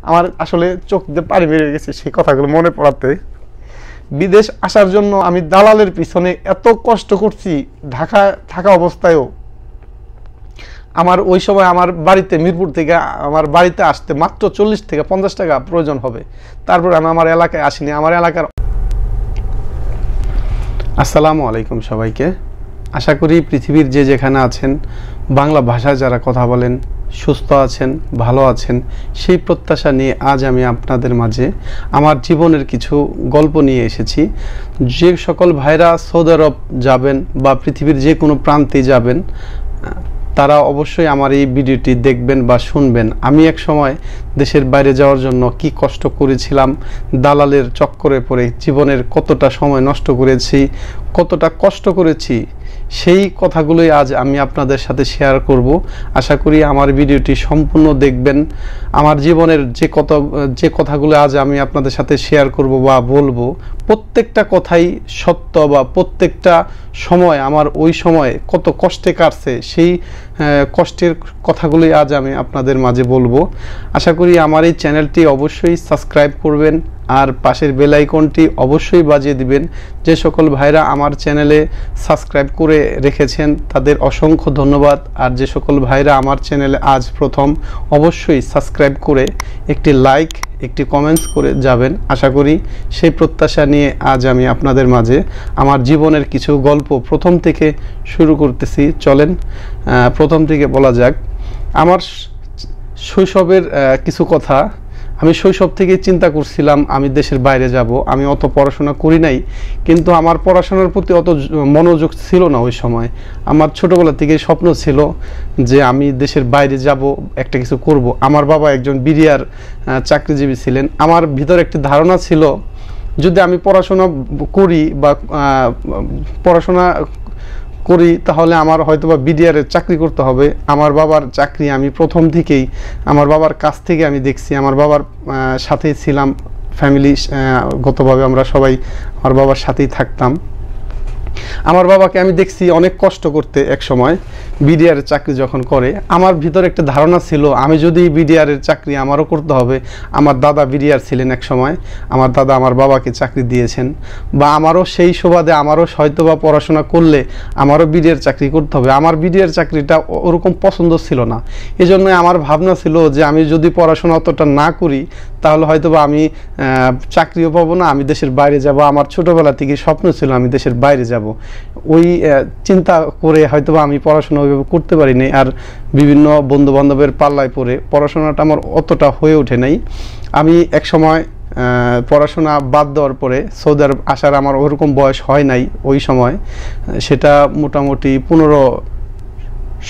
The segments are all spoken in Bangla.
আমার আসলে চোখ দিয়ে পানি বেরিয়ে গেছে সেই কথাগুলো মনে পড়াতে। বিদেশ আসার জন্য আমি দালালের পিছনে এত কষ্ট করছি, ঢাকা থাকা অবস্থায়ও আমার ওই সময় আমার বাড়িতে মিরপুর থেকে আমার বাড়িতে আসতে মাত্র 40 থেকে 50 টাকা প্রয়োজন হবে, তারপর আমি আমার এলাকায় আসিনি। আমার এলাকার আসসালামু আলাইকুম সবাইকে। আশা করি পৃথিবীর যে যেখানে আছেন বাংলা ভাষায় যারা কথা বলেন সুস্থ আছেন, ভালো আছেন। সেই প্রত্যাশা নিয়ে আজ আমি আপনাদের মাঝে আমার জীবনের কিছু গল্প নিয়ে এসেছি। যে সকল ভাইরা সৌদি আরব যাবেন বা পৃথিবীর যে কোনো প্রান্তে যাবেন তারা অবশ্যই আমার এই ভিডিওটি দেখবেন বা শুনবেন। আমি এক সময় দেশের বাইরে যাওয়ার জন্য কি কষ্ট করেছিলাম, দালালের চক্করে পড়ে জীবনের কতটা সময় নষ্ট করেছি, কতটা কষ্ট করেছি, সেই কথাগুলোই আজ আমি আপনাদের সাথে শেয়ার করব। আশা করি আমার ভিডিওটি সম্পূর্ণ দেখবেন। আমার জীবনের যে কথাগুলো আজ আমি আপনাদের সাথে শেয়ার করব বা বলবো, প্রত্যেকটা কথাই সত্য বা প্রত্যেকটা সময় আমার ওই সময় কত কষ্টে কাটছে সেই কষ্টের কথাগুলোই আজ আমি আপনাদের মাঝে বলবো। আশা করি আমার এই চ্যানেলটি অবশ্যই সাবস্ক্রাইব করবেন আর পাশের বেল আইকনটি অবশ্যই বাজিয়ে দিবেন। যে সকল ভাইরা আমার চ্যানেলে সাবস্ক্রাইব করে রেখেছেন তাদের অসংখ্য ধন্যবাদ। আর যে সকল ভাইরা আমার চ্যানেলে আজ প্রথম অবশ্যই সাবস্ক্রাইব করে একটি লাইক একটি কমেন্টস করে যাবেন। আশা করি সেই প্রত্যাশা নিয়ে আজ আমি আপনাদের মাঝে আমার জীবনের কিছু গল্প প্রথম থেকে শুরু করতেছি। চলেন প্রথম থেকে বলা যাক। আমার শৈশবের কিছু কথা। আমি শৈশব থেকে চিন্তা করছিলাম আমি দেশের বাইরে যাব। আমি অত পড়াশোনা করি নাই, কিন্তু আমার পড়াশোনার প্রতি অত মনোযোগ ছিল না ওই সময়। আমার ছোটোবেলা থেকে স্বপ্ন ছিল যে আমি দেশের বাইরে যাব, একটা কিছু করব। আমার বাবা একজন বিডিআর চাকরিজীবী ছিলেন। আমার ভিতরে একটি ধারণা ছিল যদি আমি পড়াশোনা করি বা পড়াশোনা করি তাহলে আমার হয়তোবা বিডিআরের চাকরি করতে হবে। আমার বাবার চাকরি আমি প্রথম থেকেই আমার বাবার কাছ থেকে আমি দেখছি। আমার বাবার সাথেই ছিলাম, ফ্যামিলিগতভাবে আমরা সবাই আমার বাবার সাথেই থাকতাম। আমার বাবাকে আমি দেখছি অনেক কষ্ট করতে। এক সময় বিডিআরের চাকরি যখন করে আমার ভিতরে একটা ধারণা ছিল আমি যদি বিডিআরের চাকরি আমারও করতে হবে। আমার দাদা বিডিআর ছিলেন এক সময়, আমার দাদা আমার বাবাকে চাকরি দিয়েছেন, বা আমারও সেই সুবাদে আমারও হয়তো বা পড়াশোনা করলে আমারও বিডিআর চাকরি করতে হবে। আমার বিডিআর চাকরিটা ওরকম পছন্দ ছিল না। এই জন্য আমার ভাবনা ছিল যে আমি যদি পড়াশোনা অতটা না করি তাহলে হয়তো বা আমি চাকরিও পাবো না, আমি দেশের বাইরে যাব। আমার ছোটোবেলা থেকে স্বপ্ন ছিল আমি দেশের বাইরে যাব। ওই চিন্তা করে হয়তো বা আমি পড়াশোনা ওইভাবে করতে পারিনি। আর বিভিন্ন বন্ধু বান্ধবের পাল্লায় পড়ে পড়াশোনাটা আমার অতটা হয়ে ওঠে নাই। আমি এক সময় পড়াশোনা বাদ দেওয়ার পরে সৌদি আরব আসার আমার ওরকম বয়স হয় নাই ওই সময়। সেটা মোটামুটি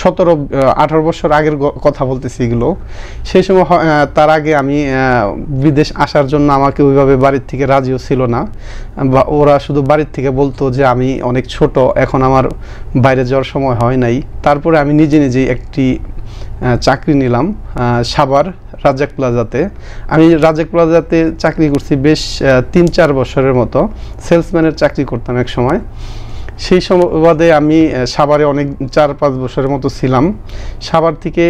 17-18 বছর আগের কথা বলতেছি এগুলো। সেই সময় তার আগে আমি বিদেশ আসার জন্য আমাকে ওইভাবে বাড়ির থেকে রাজিও ছিল না, বা ওরা শুধু বাড়ির থেকে বলতো যে আমি অনেক ছোট, এখন আমার বাইরে যাওয়ার সময় হয় নাই। তারপরে আমি নিজে নিজেই একটি চাকরি নিলাম সাভার রাজ্জাক প্লাজাতে। আমি রাজ্জাক প্লাজাতে চাকরি করছি বেশ 3-4 বছরের মতো। সেলসম্যানের চাকরি করতাম এক সময়। সেই সুবাদে আমি সাভারে অনেক 4-5 বছরের মতো ছিলাম। সাভার থেকে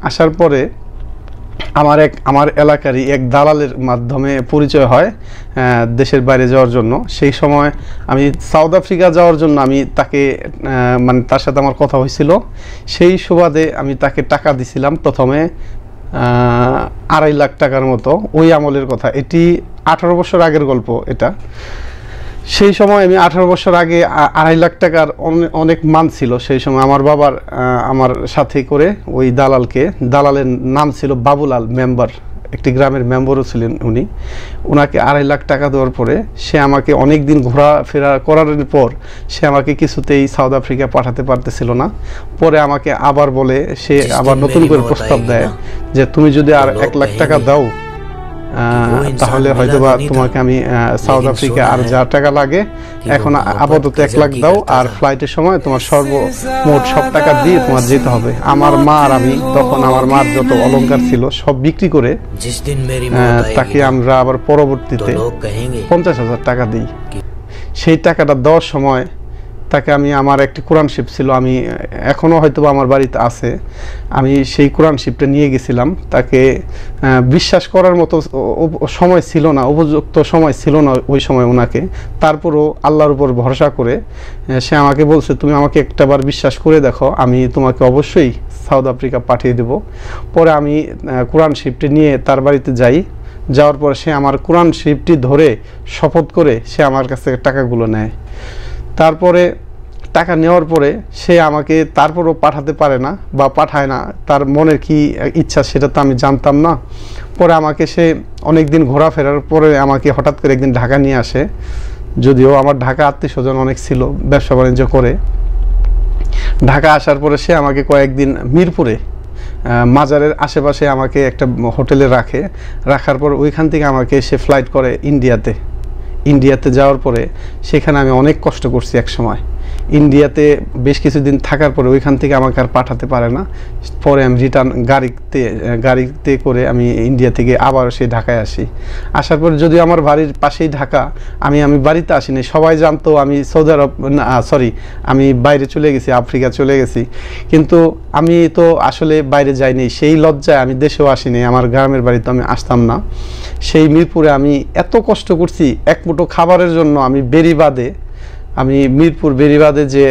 আসার পরে আমার এলাকারই এক দালালের মাধ্যমে পরিচয় হয় দেশের বাইরে যাওয়ার জন্য। সেই সময় আমি সাউথ আফ্রিকা যাওয়ার জন্য আমি তাকে মানে তার সাথে আমার কথা হয়েছিল। সেই সুবাদে আমি তাকে টাকা দিছিলাম প্রথমে 2.5 লাখ টাকার মতো। ওই আমলের কথা, এটি 18 বছর আগের গল্প এটা। সেই সময় আমি 18 বছর আগে 2.5 লাখ টাকার অনেক মান ছিল সেই সময়। আমার বাবার আমার সাথে করে ওই দালালের নাম ছিল বাবুলাল, মেম্বার, একটি গ্রামের মেম্বারও ছিলেন উনি। ওনাকে 2.5 লাখ টাকা দেওয়ার পরে সে আমাকে অনেক দিন ঘোরাফেরা করার পর সে আমাকে কিছুতেই সাউথ আফ্রিকা পাঠাতে পারতেছিল না। পরে আমাকে আবার বলে, সে আবার নতুন করে প্রস্তাব দেয় যে তুমি যদি আর 1 লাখ টাকা দাও তাহলে হয়তোবা তোমাকে আমি সাউথ আফ্রিকা আর যা টাকা লাগে এখন আপাতত 1 লাখ দাও, আর ফ্লাইটের সময় তোমার সর্বমোট সব টাকা দিয়ে তোমার যেতে হবে। আমার মা আর আমি তখন আমার মার যত অলংকার ছিল সব বিক্রি করে তাকে আমরা আবার পরবর্তীতে 50,000 টাকা দিই। সেই টাকাটা দেওয়ার সময় তাকে আমি আমার একটি কোরআন শিপ ছিল, আমি এখনও হয়তো আমার বাড়িতে আছে, আমি সেই কোরআন শিপটা নিয়ে গেছিলাম। তাকে বিশ্বাস করার মতো সময় ছিল না, উপযুক্ত সময় ছিল না ওই সময় ওনাকে। তারপরও আল্লাহর উপর ভরসা করে সে আমাকে বলছে, তুমি আমাকে একটাবার বিশ্বাস করে দেখো, আমি তোমাকে অবশ্যই সাউথ আফ্রিকা পাঠিয়ে দেব। পরে আমি কোরআন শিপটি নিয়ে তার বাড়িতে যাই। যাওয়ার পরে সে আমার কোরআন শিপটি ধরে শপথ করে সে আমার কাছ থেকে টাকাগুলো নেয়। তারপরে টাকা নেওয়ার পরে সে আমাকে তারপরও পাঠাতে পারে না বা পাঠায় না, তার মনের কি ইচ্ছা সেটা তো আমি জানতাম না। পরে আমাকে সে অনেক দিন ঘোরাফেরার পরে আমাকে হঠাৎ করে একদিন ঢাকা নিয়ে আসে। যদিও আমার ঢাকা আত্মীয় স্বজন অনেক ছিল, ব্যবসা বাণিজ্য করে। ঢাকা আসার পরে সে আমাকে কয়েকদিন মিরপুরে মাজারের আশেপাশে আমাকে একটা হোটেলে রাখার পর ওইখান থেকে আমাকে সে ফ্লাইট করে ইন্ডিয়াতে যাওয়ার পরে সেখানে আমি অনেক কষ্ট করছি এক সময়। ইন্ডিয়াতে বেশ কিছুদিন থাকার পরে ওইখান থেকে আমাকে আর পাঠাতে পারে না। পরে আমি রিটার্ন গাড়িতে করে আমি ইন্ডিয়া থেকে আবার সেই ঢাকায় আসি। আসার পরে যদিও আমার বাড়ির পাশেই ঢাকা, আমি বাড়িতে আসিনি, সবাই জানতো আমি সৌদি আরব আমি বাইরে চলে গেছি, আফ্রিকা চলে গেছি। কিন্তু আমি তো আসলে বাইরে যাইনি, সেই লজ্জায় আমি দেশেও আসিনি, আমার গ্রামের বাড়িতে আমি আসতাম না। সেই মিরপুরে আমি এত কষ্ট করছি এক মুঠো খাবারের জন্য। আমি মিরপুর বেরিবাদে যে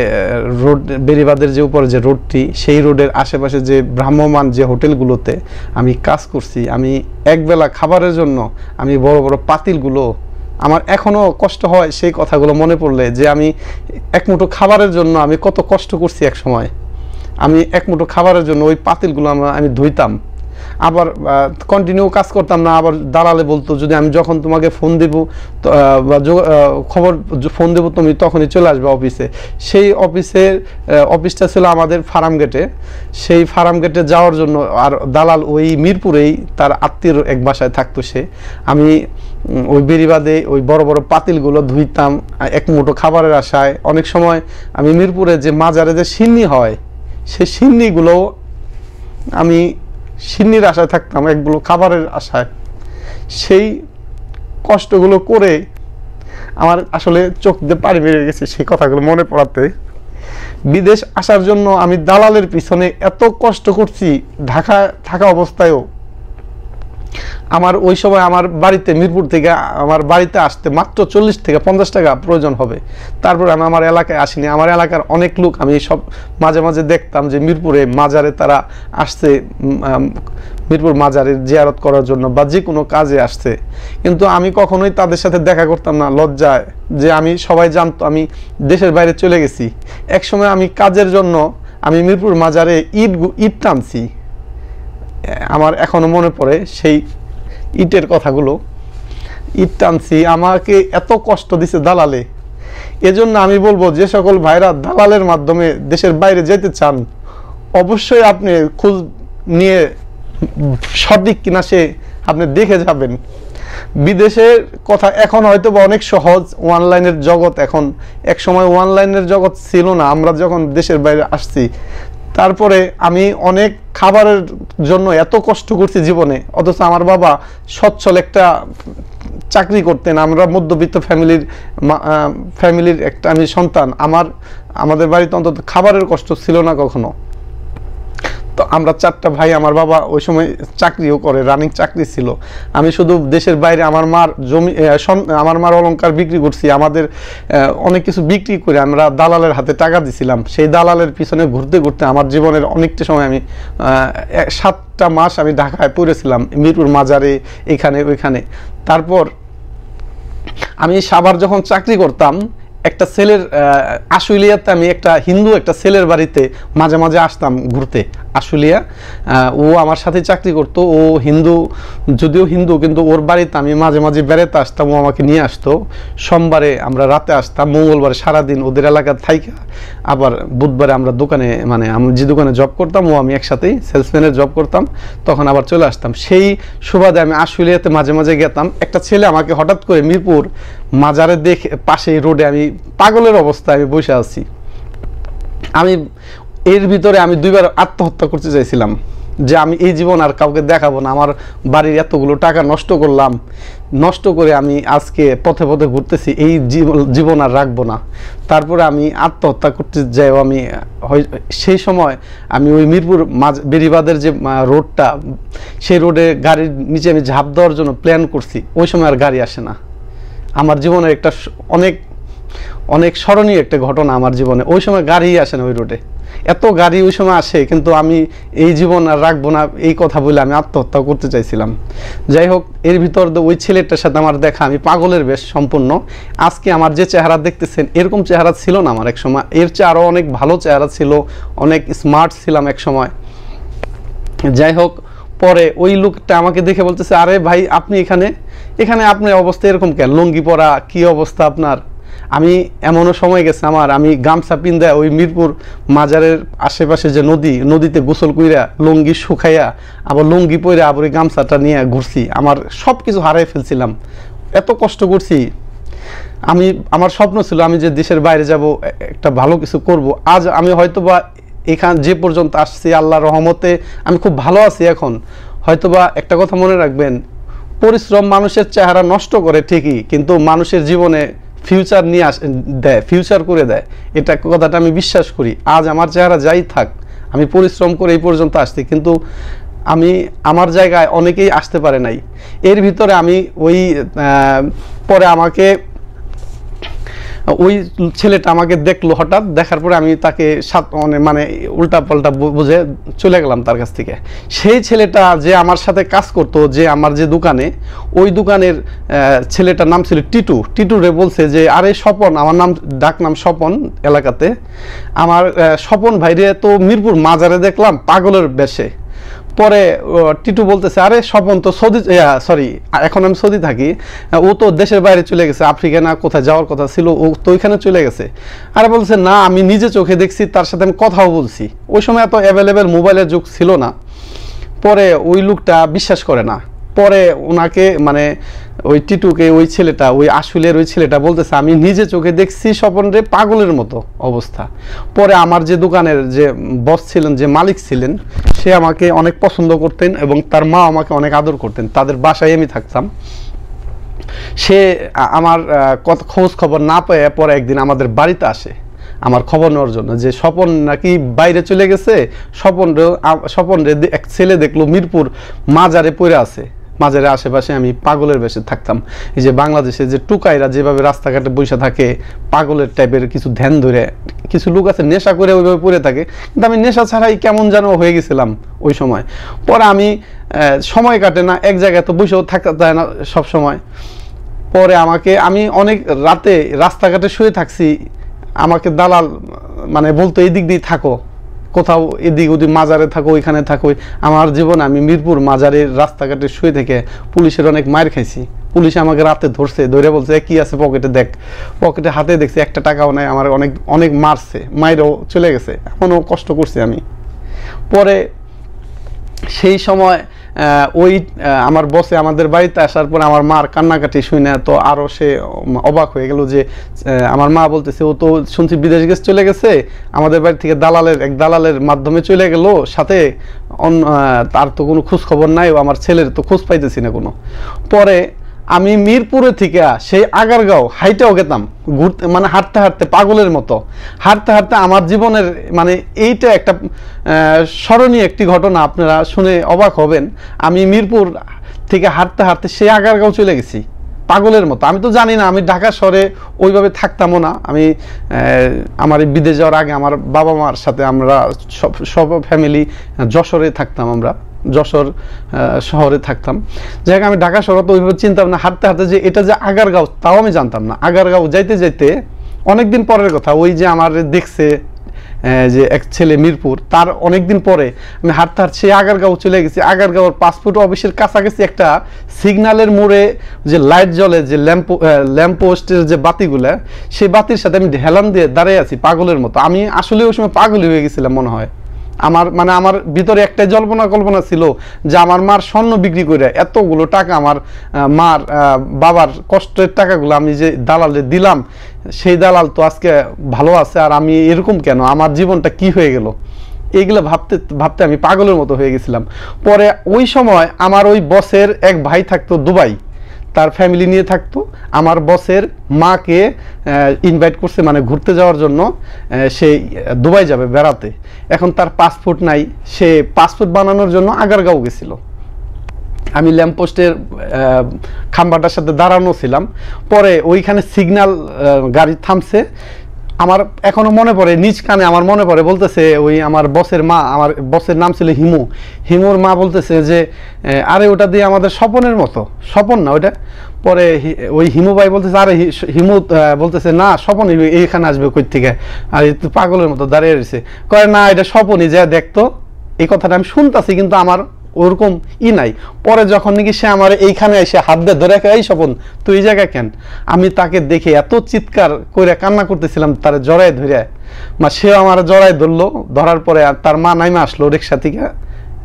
রোড, বেরিবাদের যে উপরে যে রোডটি, সেই রোডের আশেপাশে যে ভ্রাম্যমান যে হোটেলগুলোতে আমি কাজ করছি, আমি একবেলা খাবারের জন্য আমি বড় বড় পাতিলগুলো, আমার এখনও কষ্ট হয় সেই কথাগুলো মনে পড়লে, যে আমি এক মুঠো খাবারের জন্য আমি কত কষ্ট করছি। এক সময় আমি এক মুঠো খাবারের জন্য ওই পাতিলগুলো আমি ধুইতাম, আবার কন্টিনিউ কাজ করতাম না। আবার দালালে বলতো, যদি আমি যখন তোমাকে ফোন দেব বা ফোন দেবো তুমি তখনই চলে আসবে অফিসে। সেই অফিসটা ছিল আমাদের ফার্ম গেটে। সেই ফার্ম গেটে যাওয়ার জন্য আর দালাল ওই মিরপুরেই তার আত্মীয়র এক বাসায় থাকতো সে। আমি ওই বেরিবাদে ওই বড় বড় পাতিলগুলো ধুইতাম এক মুঠো খাবারের আশায়। অনেক সময় আমি মিরপুরে যে মাজারে যে সিন্নি হয়, সেই সিন্নিগুলো আমি সিন্নির আশায় থাকতাম, একগুলো খাবারের আশায়। সেই কষ্টগুলো করে আমার আসলে চোখ দিয়ে পানি বেরিয়ে গেছে সেই কথাগুলো মনে পড়াতে। বিদেশ আসার জন্য আমি দালালের পিছনে এত কষ্ট করছি, ঢাকা থাকা অবস্থায়ও। আমার ওই সময় আমার বাড়িতে মিরপুর থেকে আমার বাড়িতে আসতে মাত্র 40 থেকে 50 টাকা প্রয়োজন হবে। তারপর আমি আমার এলাকায় আসিনি। আমার এলাকার অনেক লোক আমি সব মাঝে মাঝে দেখতাম যে মিরপুরে মাজারে তারা আসছে, মিরপুর মাজারের জিয়ারত করার জন্য বা যে কোনো কাজে আসছে, কিন্তু আমি কখনোই তাদের সাথে দেখা করতাম না লজ্জায়, যে আমি সবাই জানতো আমি দেশের বাইরে চলে গেছি। এক সময় আমি কাজের জন্য আমি মিরপুর মাজারে ইট টানছি, আমার এখনো মনে পড়ে সেই ইটের কথাগুলো। ইট টানছি, আমাকে এত কষ্ট দিছে দালালে। এজন্য আমি বলবো, যে সকল ভাইরা দালালের মাধ্যমে দেশের বাইরে যেতে চান, অবশ্যই আপনি খোঁজ নিয়ে সঠিক কিনা সে আপনি দেখে যাবেন। বিদেশের কথা এখন হয়তো বা অনেক সহজ, অনলাইনের জগৎ এখন, এক সময় অনলাইনের জগৎ ছিল না আমরা যখন দেশের বাইরে আসছি। তারপরে আমি অনেক খাবারের জন্য এত কষ্ট করছি জীবনে, অথচ আমার বাবা সচ্ছল একটা চাকরি করতেন। আমরা মধ্যবিত্ত ফ্যামিলির একটা আমি সন্তান। আমাদের বাড়িতে অন্তত খাবারের কষ্ট ছিল না কখনো। তো আমরা 4টা ভাই, আমার বাবা ওই সময় চাকরিও করে, রানিং চাকরি ছিল। আমি শুধু দেশের বাইরে আমার মার জমি, আমার মার অলংকার বিক্রি করছি, আমাদের অনেক কিছু বিক্রি করে আমরা দালালের হাতে টাকা দিছিলাম। সেই দালালের পিছনে ঘুরতে ঘুরতে আমার জীবনের অনেকটা সময় আমি 7টা মাস আমি ঢাকায় পড়েছিলাম, মিরপুর মাজারে, এখানে ওইখানে। তারপর আমি সাভার যখন চাকরি করতাম, একটা ছেলের আশুলিয়াতে আমি একটা হিন্দু একটা ছেলের বাড়িতে মাঝে মাঝে আসতাম ঘুরতে। আশুলিয়া, ও আমার সাথে চাকরি করতো, ও হিন্দু, যদিও হিন্দু, কিন্তু ওর বাড়িতে আমি মাঝে মাঝে বেড়াতে আসতাম, ও আমাকে নিয়ে আসতো। সোমবারে আমরা রাতে আসতাম, মঙ্গলবারে সারাদিন ওদের এলাকার থাইকা, আবার বুধবারে আমরা দোকানে, মানে আমি যে দোকানে জব করতাম, ও আমি একসাথেই সেলসম্যানের জব করতাম, তখন আবার চলে আসতাম। সেই সুবাদে আমি আশুলিয়াতে মাঝে মাঝে গেতাম। একটা ছেলে আমাকে হঠাৎ করে মিরপুর মাজারে দেখে, পাশেই রোডে আমি পাগলের অবস্থায় আমি বসে আছি। আমি এর ভিতরে আমি 2বার আত্মহত্যা করতে চাইছিলাম। যে আমি এই জীবন আর কাউকে দেখাবো না, আমার বাড়ির এতগুলো টাকা নষ্ট করলাম, নষ্ট করে আমি আজকে পথে পথে ঘুরতেছি, এই জীবন আর রাখবো না। তারপরে আমি আত্মহত্যা করতে যাই। আমি সেই সময় আমি ওই মিরপুর বেরিবাদের যে রোডটা, সেই রোডে গাড়ির নিচে আমি ঝাঁপ দেওয়ার জন্য প্ল্যান করছি। ওই সময় আর গাড়ি আসে না। আমার জীবনের একটা অনেক অনেক স্মরণীয় একটা ঘটনা আমার জীবনে। ওই সময় গাড়ি আসে না ওই রোডে, এত গাড়ি ওই সময় আসে, কিন্তু আমি এই জীবন আর রাখবো না এই কথা বলে আমি আত্মহত্যা করতে চাইছিলাম। যাই হোক, এর ভিতর ওই ছেলেটার সাথে আমার দেখা, আমি পাগলের বেশ সম্পূর্ণ। আজকে আমার যে চেহারা দেখতেছেন এরকম চেহারা ছিল না আমার এক সময়, এর চেয়ে আরও অনেক ভালো চেহারা ছিল, অনেক স্মার্ট ছিলাম এক সময়। যাই হোক, পরে ওই লোকটা আমাকে দেখে বলতেছে, আরে ভাই আপনি এখানে এখানে আপনার অবস্থা এরকম কেন, লুঙ্গি পরা, কি অবস্থা আপনার? আমি এমনও সময় গেছে আমার, আমি গামছা পিন্দা ওই মিরপুর মাজারের আশেপাশে যে নদীতে গোসল কইরা লুঙ্গি শুকাইয়া আবার লুঙ্গি পইরা আবার ওই গামছাটা নিয়ে ঘুরছি। আমার সব কিছু হারাই ফেলছিলাম, এত কষ্ট করছি। আমার স্বপ্ন ছিল আমি যে দেশের বাইরে যাব, একটা ভালো কিছু করব। আজ আমি হয়তোবা এখান যে পর্যন্ত আসছি আল্লাহর রহমতে আমি খুব ভালো আছি এখন। হয়তোবা একটা কথা মনে রাখবেন, পরিশ্রম মানুষের চেহারা নষ্ট করে ঠিকই, কিন্তু মানুষের জীবনে ফিউচার নিয়ে দেয়, ফিউচার করে দেয়, এটা কথাটা আমি বিশ্বাস করি। আজ আমার চেহারা যাই থাক, আমি পরিশ্রম করে এই পর্যন্ত আসছি, কিন্তু আমি আমার জায়গায় অনেকেই আসতে পারে নাই। এর ভিতরে আমি ওই পরে আমাকে ওই ছেলেটা আমাকে দেখলো, হঠাৎ দেখার পরে আমি তাকে মানে উল্টা পাল্টা বুঝে চলে গেলাম তার কাছ থেকে। সেই ছেলেটা যে আমার সাথে কাজ করতো, যে আমার যে দোকানে, ওই দোকানের ছেলেটার নাম ছিল টিটু। টিটুরে বলছে যে, আরে স্বপন, আমার নাম ডাক নাম স্বপন এলাকাতে, আমার স্বপন ভাইরে তো মিরপুর মাজারে দেখলাম পাগলের বেশে। পরে টিটু বলতেছে, আরে স্বপন তো সৌদি, সরি এখন আমি সৌদি থাকি, ও তো দেশের বাইরে চলে গেছে, আফ্রিকা না কোথায় যাওয়ার কথা ছিল, ও তো ওইখানে চলে গেছে। আরে বলছে, না আমি নিজে চোখে দেখছি, তার সাথে আমি কথাও বলছি। ওই সময় এত অ্যাভেলেবেল মোবাইলের যুগ ছিল না। পরে ওই লোকটা বিশ্বাস করে না। পরে ওনাকে মানে ওই টিটুকে ওই ছেলেটা, ওই আসলের ওই ছেলেটা বলতেছে, আমি নিজে চোখে দেখছি স্বপন রে পাগলের মতো অবস্থা। পরে আমার যে দোকানের যে বস ছিলেন, যে মালিক ছিলেন, সে আমাকে অনেক পছন্দ করতেন এবং তার মা আমাকে অনেক আদর করতেন। তাদের বাসায় আমি থাকতাম। সে আমার খোঁজ খবর না পেয়ে পরে একদিন আমাদের বাড়িতে আসে আমার খবর নেওয়ার জন্য, যে স্বপন নাকি বাইরে চলে গেছে। স্বপন রে এক ছেলে দেখলো মিরপুর মাজারে পড়ে আছে। মাজারে আশেপাশে আমি পাগলের বেশে থাকতাম। এই যে বাংলাদেশে যে টুকাইরা যেভাবে রাস্তাঘাটে বসে থাকে পাগলের টাইপের, কিছু ধ্যান ধরে, কিছু লোক আছে নেশা করে ওইভাবে পড়ে থাকে, কিন্তু আমি নেশা ছাড়াই কেমন যেন হয়ে গেছিলাম ওই সময়। পরে আমি সময় কাটে না, এক জায়গায় তো বসেও থাকা যায় না সব সময়। পরে আমি অনেক রাতে রাস্তাঘাটে শুয়ে থাকছি, আমাকে দালাল মানে বলতো এই দিক দিয়ে থাকো, কোথাও এদিক ওদিক মাজারে থাকো, ওইখানে থাকো। আমার জীবনে আমি মিরপুর মাজারের রাস্তাঘাটে শুয়ে থেকে পুলিশের অনেক মার খাইছি। পুলিশ আমাকে রাতে ধরছে, ধরে বলছে কি আছে পকেটে দেখ। পকেটে হাতে দেখছি একটা টাকাও নাই। আমার অনেক অনেক মারছে, মাইরও চলে গেছে, এখনও কষ্ট করছি আমি। পরে সেই সময় ওই আমার বসে আমাদের বাড়িতে আসার পর আমার মার কান্নাকাটি শুনে তো আরও সে অবাক হয়ে গেল, যে আমার মা বলতেছে, ও তো শুনছি বিদেশ গেছে, চলে গেছে আমাদের বাড়ি থেকে এক দালালের মাধ্যমে চলে গেল, সাথে তার তো কোনো খোঁজ খবর নাই, ও আমার ছেলের তো খোঁজ পাইতেছি না কোনো। পরে আমি মিরপুরে থেকে সেই আগারগাঁও হাইটাও গেতাম ঘুরতে, মানে হাঁটতে হাঁটতে পাগলের মতো হাঁটতে হাঁটতে। আমার জীবনের মানে এইটা একটা স্মরণীয় একটি ঘটনা, আপনারা শুনে অবাক হবেন। আমি মিরপুর থেকে হাঁটতে হাঁটতে সেই আগারগাঁও চলে গেছি পাগলের মতো। আমি তো জানি না, আমি ঢাকা শহরে ওইভাবে থাকতামও না। আমি আমার বিদেশ যাওয়ার আগে আমার বাবা মার সাথে আমরা সব ফ্যামিলি যশোরে থাকতাম, আমরা যশোর শহরে থাকতাম। যাই হোক, আমি ঢাকা শহরে তো ওইভাবে চিনতাম না। হাঁটতে হাঁটতে যে এটা যে আগারগাঁও তাও আমি জানতাম না। আগারগাঁও যাইতে যাইতে অনেকদিন পরের কথা, ওই যে আমার দেখছে যে এক ছেলে মিরপুর, তার অনেকদিন পরে আমি হাঁটতে হাঁটতে সেই আগারগাঁও চলে গেছি। আগারগাঁওর পাসপোর্ট অফিসের কাছাকাছি একটা সিগন্যালের মোড়ে যে লাইট জ্বলে, যে ল্যাম্পপোস্টের যে বাতিগুলা, সেই বাতির সাথে আমি হেলান দিয়ে দাঁড়িয়ে আছি পাগলের মতো। আমি আসলে ওই সময় পাগলই হয়ে গেছিলাম মনে হয়। আমার ভিতরে একটা কল্পনা ছিল যে আমার মার স্বর্ণ বিক্রি করে এতগুলো টাকা, আমার মার বাবার কষ্টের টাকাগুলো আমি যে দালালে দিলাম, সেই দালাল তো আজকে ভালো আছে, আর আমি এরকম কেন, আমার জীবনটা কি হয়ে গেল, এইগুলো ভাবতে ভাবতে আমি পাগলের মতো হয়ে গেছিলাম। পরে ওই সময় আমার ওই বসের এক ভাই থাকতো দুবাই, তার ফ্যামিলি নিয়ে থাকতো। আমার বসের মাকে ইনভাইট করছে মানে ঘুরতে যাওয়ার জন্য, সে দুবাই যাবে বেড়াতে। এখন তার পাসপোর্ট নাই, সে পাসপোর্ট বানানোর জন্য আগারগাঁও গেছিল। আমি ল্যাম্পপোস্টের খাম্বাটার সাথে দাঁড়ানো ছিলাম। পরে ওইখানে সিগন্যাল, গাড়ি থামছে। আমার এখনো মনে পড়ে, নিজ কানে আমার মনে পড়ে, বলতেছে ওই আমার বসের মা, আমার বসের নাম ছিল হিমু, হিমুর মা বলতেছে যে আরে ওটা দিয়ে আমাদের স্বপনের মতো, স্বপন না ওইটা। পরে ওই হিমু ভাই বলতেছে আরে হিমু বলতেছে না স্বপন এইখানে আসবে কই থেকে, আর একটু পাগলের মতো দাঁড়িয়ে রয়েছে, কয় না এটা স্বপনই, যা দেখতো। এই কথাটা আমি শুনতাছি কিন্তু আমার ওরকম নাই। পরে যখন নাকি সে আমার এইখানে এসে হাত দিয়ে ধরে, এই স্বপন তুই এই জায়গায় কেন, আমি তাকে দেখে এত চিৎকার করে কান্না করতেছিলাম তার জড়ায় ধরে, মা সেও আমার জড়ায় ধরলো। ধরার পরে তার মা নাইমা আসলো রিক্সা থেকে,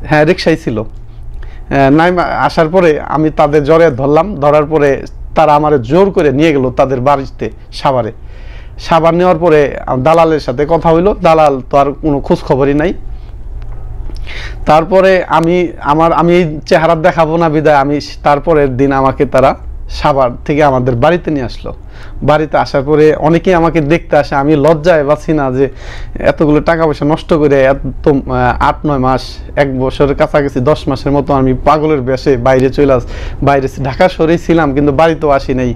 হ্যাঁ রিক্সায় ছিল, নাইমা আসার পরে আমি তাদের জড়ায় ধরলাম। ধরার পরে তারা আমার জোর করে নিয়ে গেল তাদের বাড়িতে সাভারে। সাভার নেওয়ার পরে দালালের সাথে কথা হইলো, দালাল তো আর কোনো খোঁজ খবরই নাই। তারপরে আমি এই চেহারা দেখাবো না বিদায় আমি, তারপরের দিন আমাকে তারা সাভার থেকে আমাদের বাড়িতে নিয়ে আসলো। বাড়িতে আসার পরে অনেকেই আমাকে দেখতে আসে, আমি লজ্জায় বাঁচি না যে এতগুলো টাকা পয়সা নষ্ট করে এত 8-9 মাস, 1 বছরের কাছাকাছি 10 মাসের মতো আমি পাগলের বেশে বাইরে ঢাকা শহরেই ছিলাম, কিন্তু বাড়িতেও আসি নাই।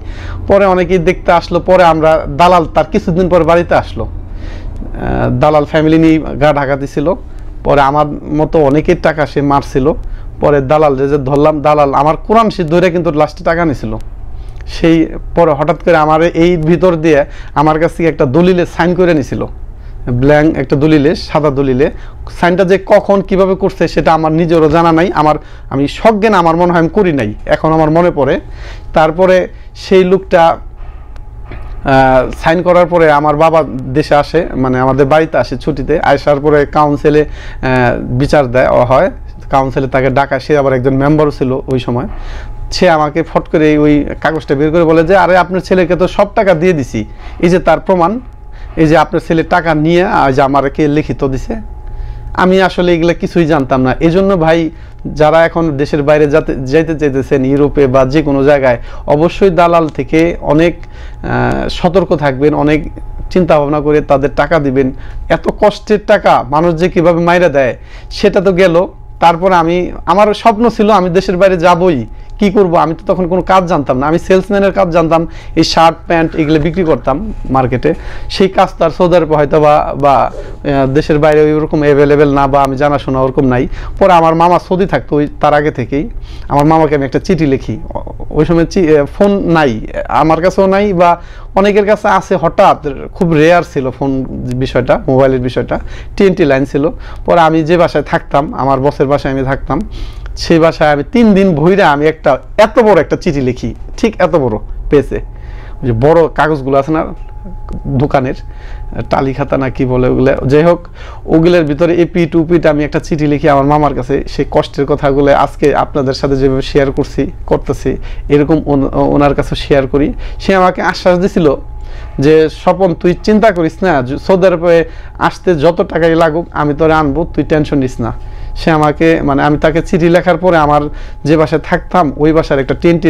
পরে অনেকেই দেখতে আসলো। পরে আমরা দালাল তার কিছুদিন পরে বাড়িতে আসলো, দালাল ফ্যামিলি নিয়ে গা ঢাকাতে ছিল। পরে আমার মতো অনেকের টাকা সে মারছিল। পরে দালাল যে ধরলাম, দালাল আমার কোরআন শীত ধরে কিন্তু লাস্টে টাকা নিছিল। সেই পরে হঠাৎ করে আমার এই ভিতর দিয়ে আমার কাছ থেকে একটা দলিলে সাইন করে নিছিল, ব্ল্যাঙ্ক একটা দলিলে, সাদা দলিলে। সাইনটা যে কখন কিভাবে করছে সেটা আমার নিজেরও জানা নাই, আমি সজ্ঞান আমার মনে হয় আমি করি নাই, এখন আমার মনে পড়ে। তারপরে সেই লোকটা সাইন করার পরে আমার বাবা দেশে আসে, মানে আমাদের বাড়িতে আসে ছুটিতে। আসার পরে কাউন্সিলে বিচার হয়, কাউন্সিলে তাকে ডাকা। সে আবার একজন মেম্বারও ছিল ওই সময়। সে আমাকে ফট করে ওই কাগজটা বের করে বলে যে আরে আপনার ছেলেকে তো সব টাকা দিয়ে দিছি, এই যে তার প্রমাণ, এই যে আপনার ছেলে টাকা নিয়ে যে আমাকে লিখিত দিছে। আমি আসলে এগুলো কিছুই জানতাম না। এজন্য ভাই যারা এখন দেশের বাইরে যেতে চাইতেছেন, ইউরোপে বা যে কোনো জায়গায়, অবশ্যই দালাল থেকে অনেক সতর্ক থাকবেন, অনেক চিন্তা ভাবনা করে তাদের টাকা দিবেন। এত কষ্টের টাকা মানুষ যে কীভাবে মাইরা দেয় সেটা তো গেল। তারপরে আমার স্বপ্ন ছিল আমি দেশের বাইরে যাবই, কি করব, আমি তো তখন কোনো কাজ জানতাম না। আমি সেলসম্যানের কাজ জানতাম, এই শার্ট প্যান্ট এগুলো বিক্রি করতাম মার্কেটে। সেই কাজ তার সৌদি আরবে হয়তো বা দেশের বাইরে ওইরকম অ্যাভেলেবেল না, বা আমি জানাশোনা ওরকম নাই। পরে আমার মামা সৌদি থাকতো তার আগে থেকেই। আমার মামাকে আমি একটা চিঠি লিখি, ওই সময় ফোন নাই আমার কাছেও নাই, বা অনেকের কাছে আছে, হঠাৎ খুব রেয়ার ছিল ফোন বিষয়টা, মোবাইলের বিষয়টা, TNT লাইন ছিল। পরে আমি যে বাসায় থাকতাম, আমার বসের বাসায় আমি থাকতাম, সেই বাসায় আমি 3 দিন ভইরা আমি এত বড় একটা চিঠি লিখি, ঠিক এত বড় পেজে, যে বড় কাগজগুলো আছে না দোকানের, টালি খাতা না কি বলে ওগুলো, যাই হোক ওগুলোর ভিতরে এপি টুপিটা আমি একটা চিঠি লিখি আমার মামার কাছে। সেই কষ্টের কথাগুলো আজকে আপনাদের সাথে যেভাবে শেয়ার করতেছি, এরকম ওনার কাছে শেয়ার করি। সে আমাকে আশ্বাস দিছিল যে স্বপন তুই চিন্তা করিস না, সৌদি আরবে আসতে যত টাকাই লাগুক আমি তোরে আনবো, তুই টেনশন নিস না। সে আমাকে, মানে আমি তাকে চিঠি লেখার পরে আমার যে বাসায় থাকতাম ওই বাসার একটা TNT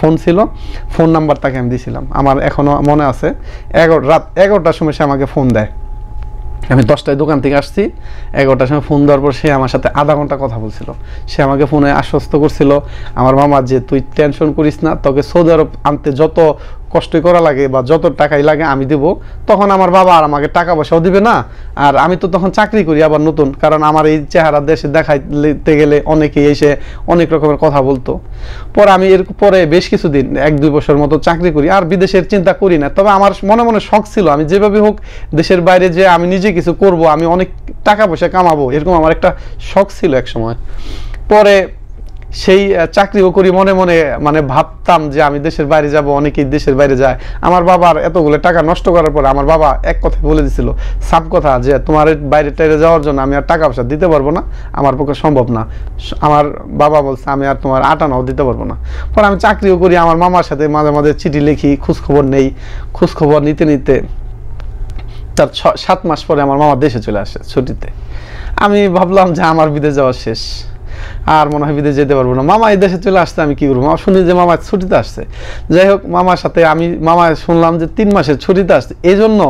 ফোন ছিল, ফোন নাম্বার তাকে আমি দিয়েছিলাম, আমার এখনও মনে আছে। রাত 11টার সময় সে আমাকে ফোন দেয়। আমি 10টায় দোকান থেকে আসছি, 11টার সময় ফোন দেওয়ার পর সে আমার সাথে আধা ঘন্টা কথা বলছিল। সে আমাকে ফোনে আশ্বস্ত করছিল আমার মামা যে তুই টেনশন করিস না, তোকে সৌদি আরব আনতে যত কষ্ট করা লাগে বা যত টাকাই লাগে আমি দেবো। তখন আমার বাবা আর আমাকে টাকা পয়সাও দিবে না, আর আমি তো তখন চাকরি করি আবার নতুন, কারণ আমার এই চেহারা দেশে দেখাইতে গেলে অনেকেই এসে অনেক রকমের কথা বলতো। পরে আমি এর পরে বেশ কিছুদিন 1-2 বছর মতো চাকরি করি, আর বিদেশের চিন্তা করি না। তবে আমার মনে মনে শখ ছিল আমি যেভাবে হোক দেশের বাইরে যে আমি নিজে কিছু করব, আমি অনেক টাকা পয়সা কামাবো, এরকম আমার একটা শখ ছিল এক সময়। পরে সেই চাকরিও করি মনে মনে, মানে ভাবতাম যে আমি দেশের বাইরে যাব, অনেকেই দেশের বাইরে যায়। আমার বাবার এতগুলো টাকা নষ্ট করার পরে আমার বাবা এক কথা বলে দিছিল, সাব কথা, যে তোমার বাইরে টাইরে যাওয়ার জন্য আমি আর টাকা পয়সা দিতে পারবো না, আমার পক্ষে সম্ভব না। আমার বাবা বলছে আমি আর তোমার 8 আনাও দিতে পারবো না। পরে আমি চাকরিও করি, আমার মামার সাথে মাঝে মাঝে চিঠি লিখি, খোঁজখবর নেই। খোঁজখবর নিতে নিতে তার 7 মাস পরে আমার মামা দেশে চলে আসে ছুটিতে। আমি ভাবলাম যে আমার বিদেশ যাওয়া শেষ, আর মনে হয় বিদেশ যেতে পারবো না। মামা এই দেশে চলে আসতে আমি কি করবো, মামা শুনি যে মামা ছুটিতে আসছে। যাই হোক, মামার সাথে মামা শুনলাম যে 3 মাসের ছুটিতে আসছে, এই জন্য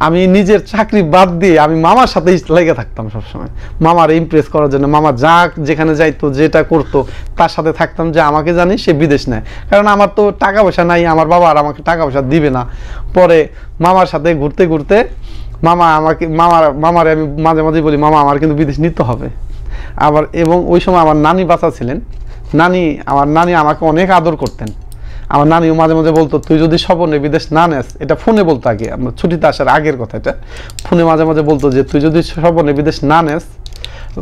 আমি নিজের চাকরি বাদ দিয়ে আমি মামার সাথেই লেগে থাকতাম সবসময়, মামার ইমপ্রেস করার জন্য। মামা যেখানে যাইতো, যেটা করতো, তার সাথে থাকতাম, যে আমাকে জানি সে বিদেশ নেয়। কারণ আমার তো টাকা পয়সা নাই, আমার বাবা আর আমাকে টাকা পয়সা দিবে না। পরে মামার সাথে ঘুরতে ঘুরতে মামার আমি মাঝে মাঝে বলি, মামা আমার কিন্তু বিদেশ নিতে হবে। আবার এবং ওই সময় আমার নানি বাঁচা ছিলেন। আমার নানি আমাকে অনেক আদর করতেন। আমার নানিও মাঝে মাঝে বলতো, তুই যদি স্বপনে বিদেশ না নেস, এটা ফোনে বলতো আগে, আমরা ছুটিতে আসার আগের কথা, এটা ফোনে মাঝে মাঝে বলতো যে তুই যদি স্বপনে বিদেশ না নেস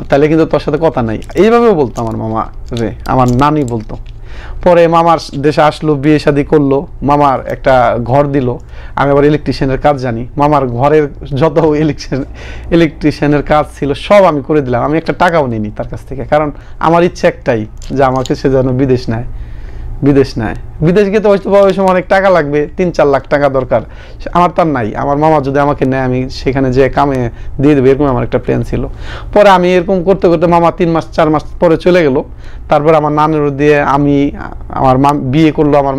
তাহলে কিন্তু তোর সাথে কথা নাই, এইভাবেও বলতো আমার মামা রে, আমার নানি বলতো। পরে মামার দেশে আসলো, বিয়ে শাদী করলো, মামার একটা ঘর দিল। আমি আবার ইলেকট্রিশিয়ানের কাজ জানি, মামার ঘরের যত ইলেকট্রিশিয়ানের কাজ ছিল সব আমি করে দিলাম। আমি একটা টাকাও নিইনি তার কাছ থেকে, কারণ আমার ইচ্ছে একটাই যে আমাকে সে যেন বিদেশ নেয়। বিদেশ গিয়ে তো হয়তো ওই সময় অনেক টাকা লাগবে, 3-4 লাখ টাকা দরকার, আমার তার নাই। আমার মামা যদি আমাকে নেয়, আমি সেখানে যে কামে দিয়ে দেবো, এরকম আমার একটা প্ল্যান ছিল। পরে আমি এরকম করতে করতে মামা 3-4 মাস পরে চলে গেল। তারপর আমার নানুর দিয়ে আমার বিয়ে করলো আমার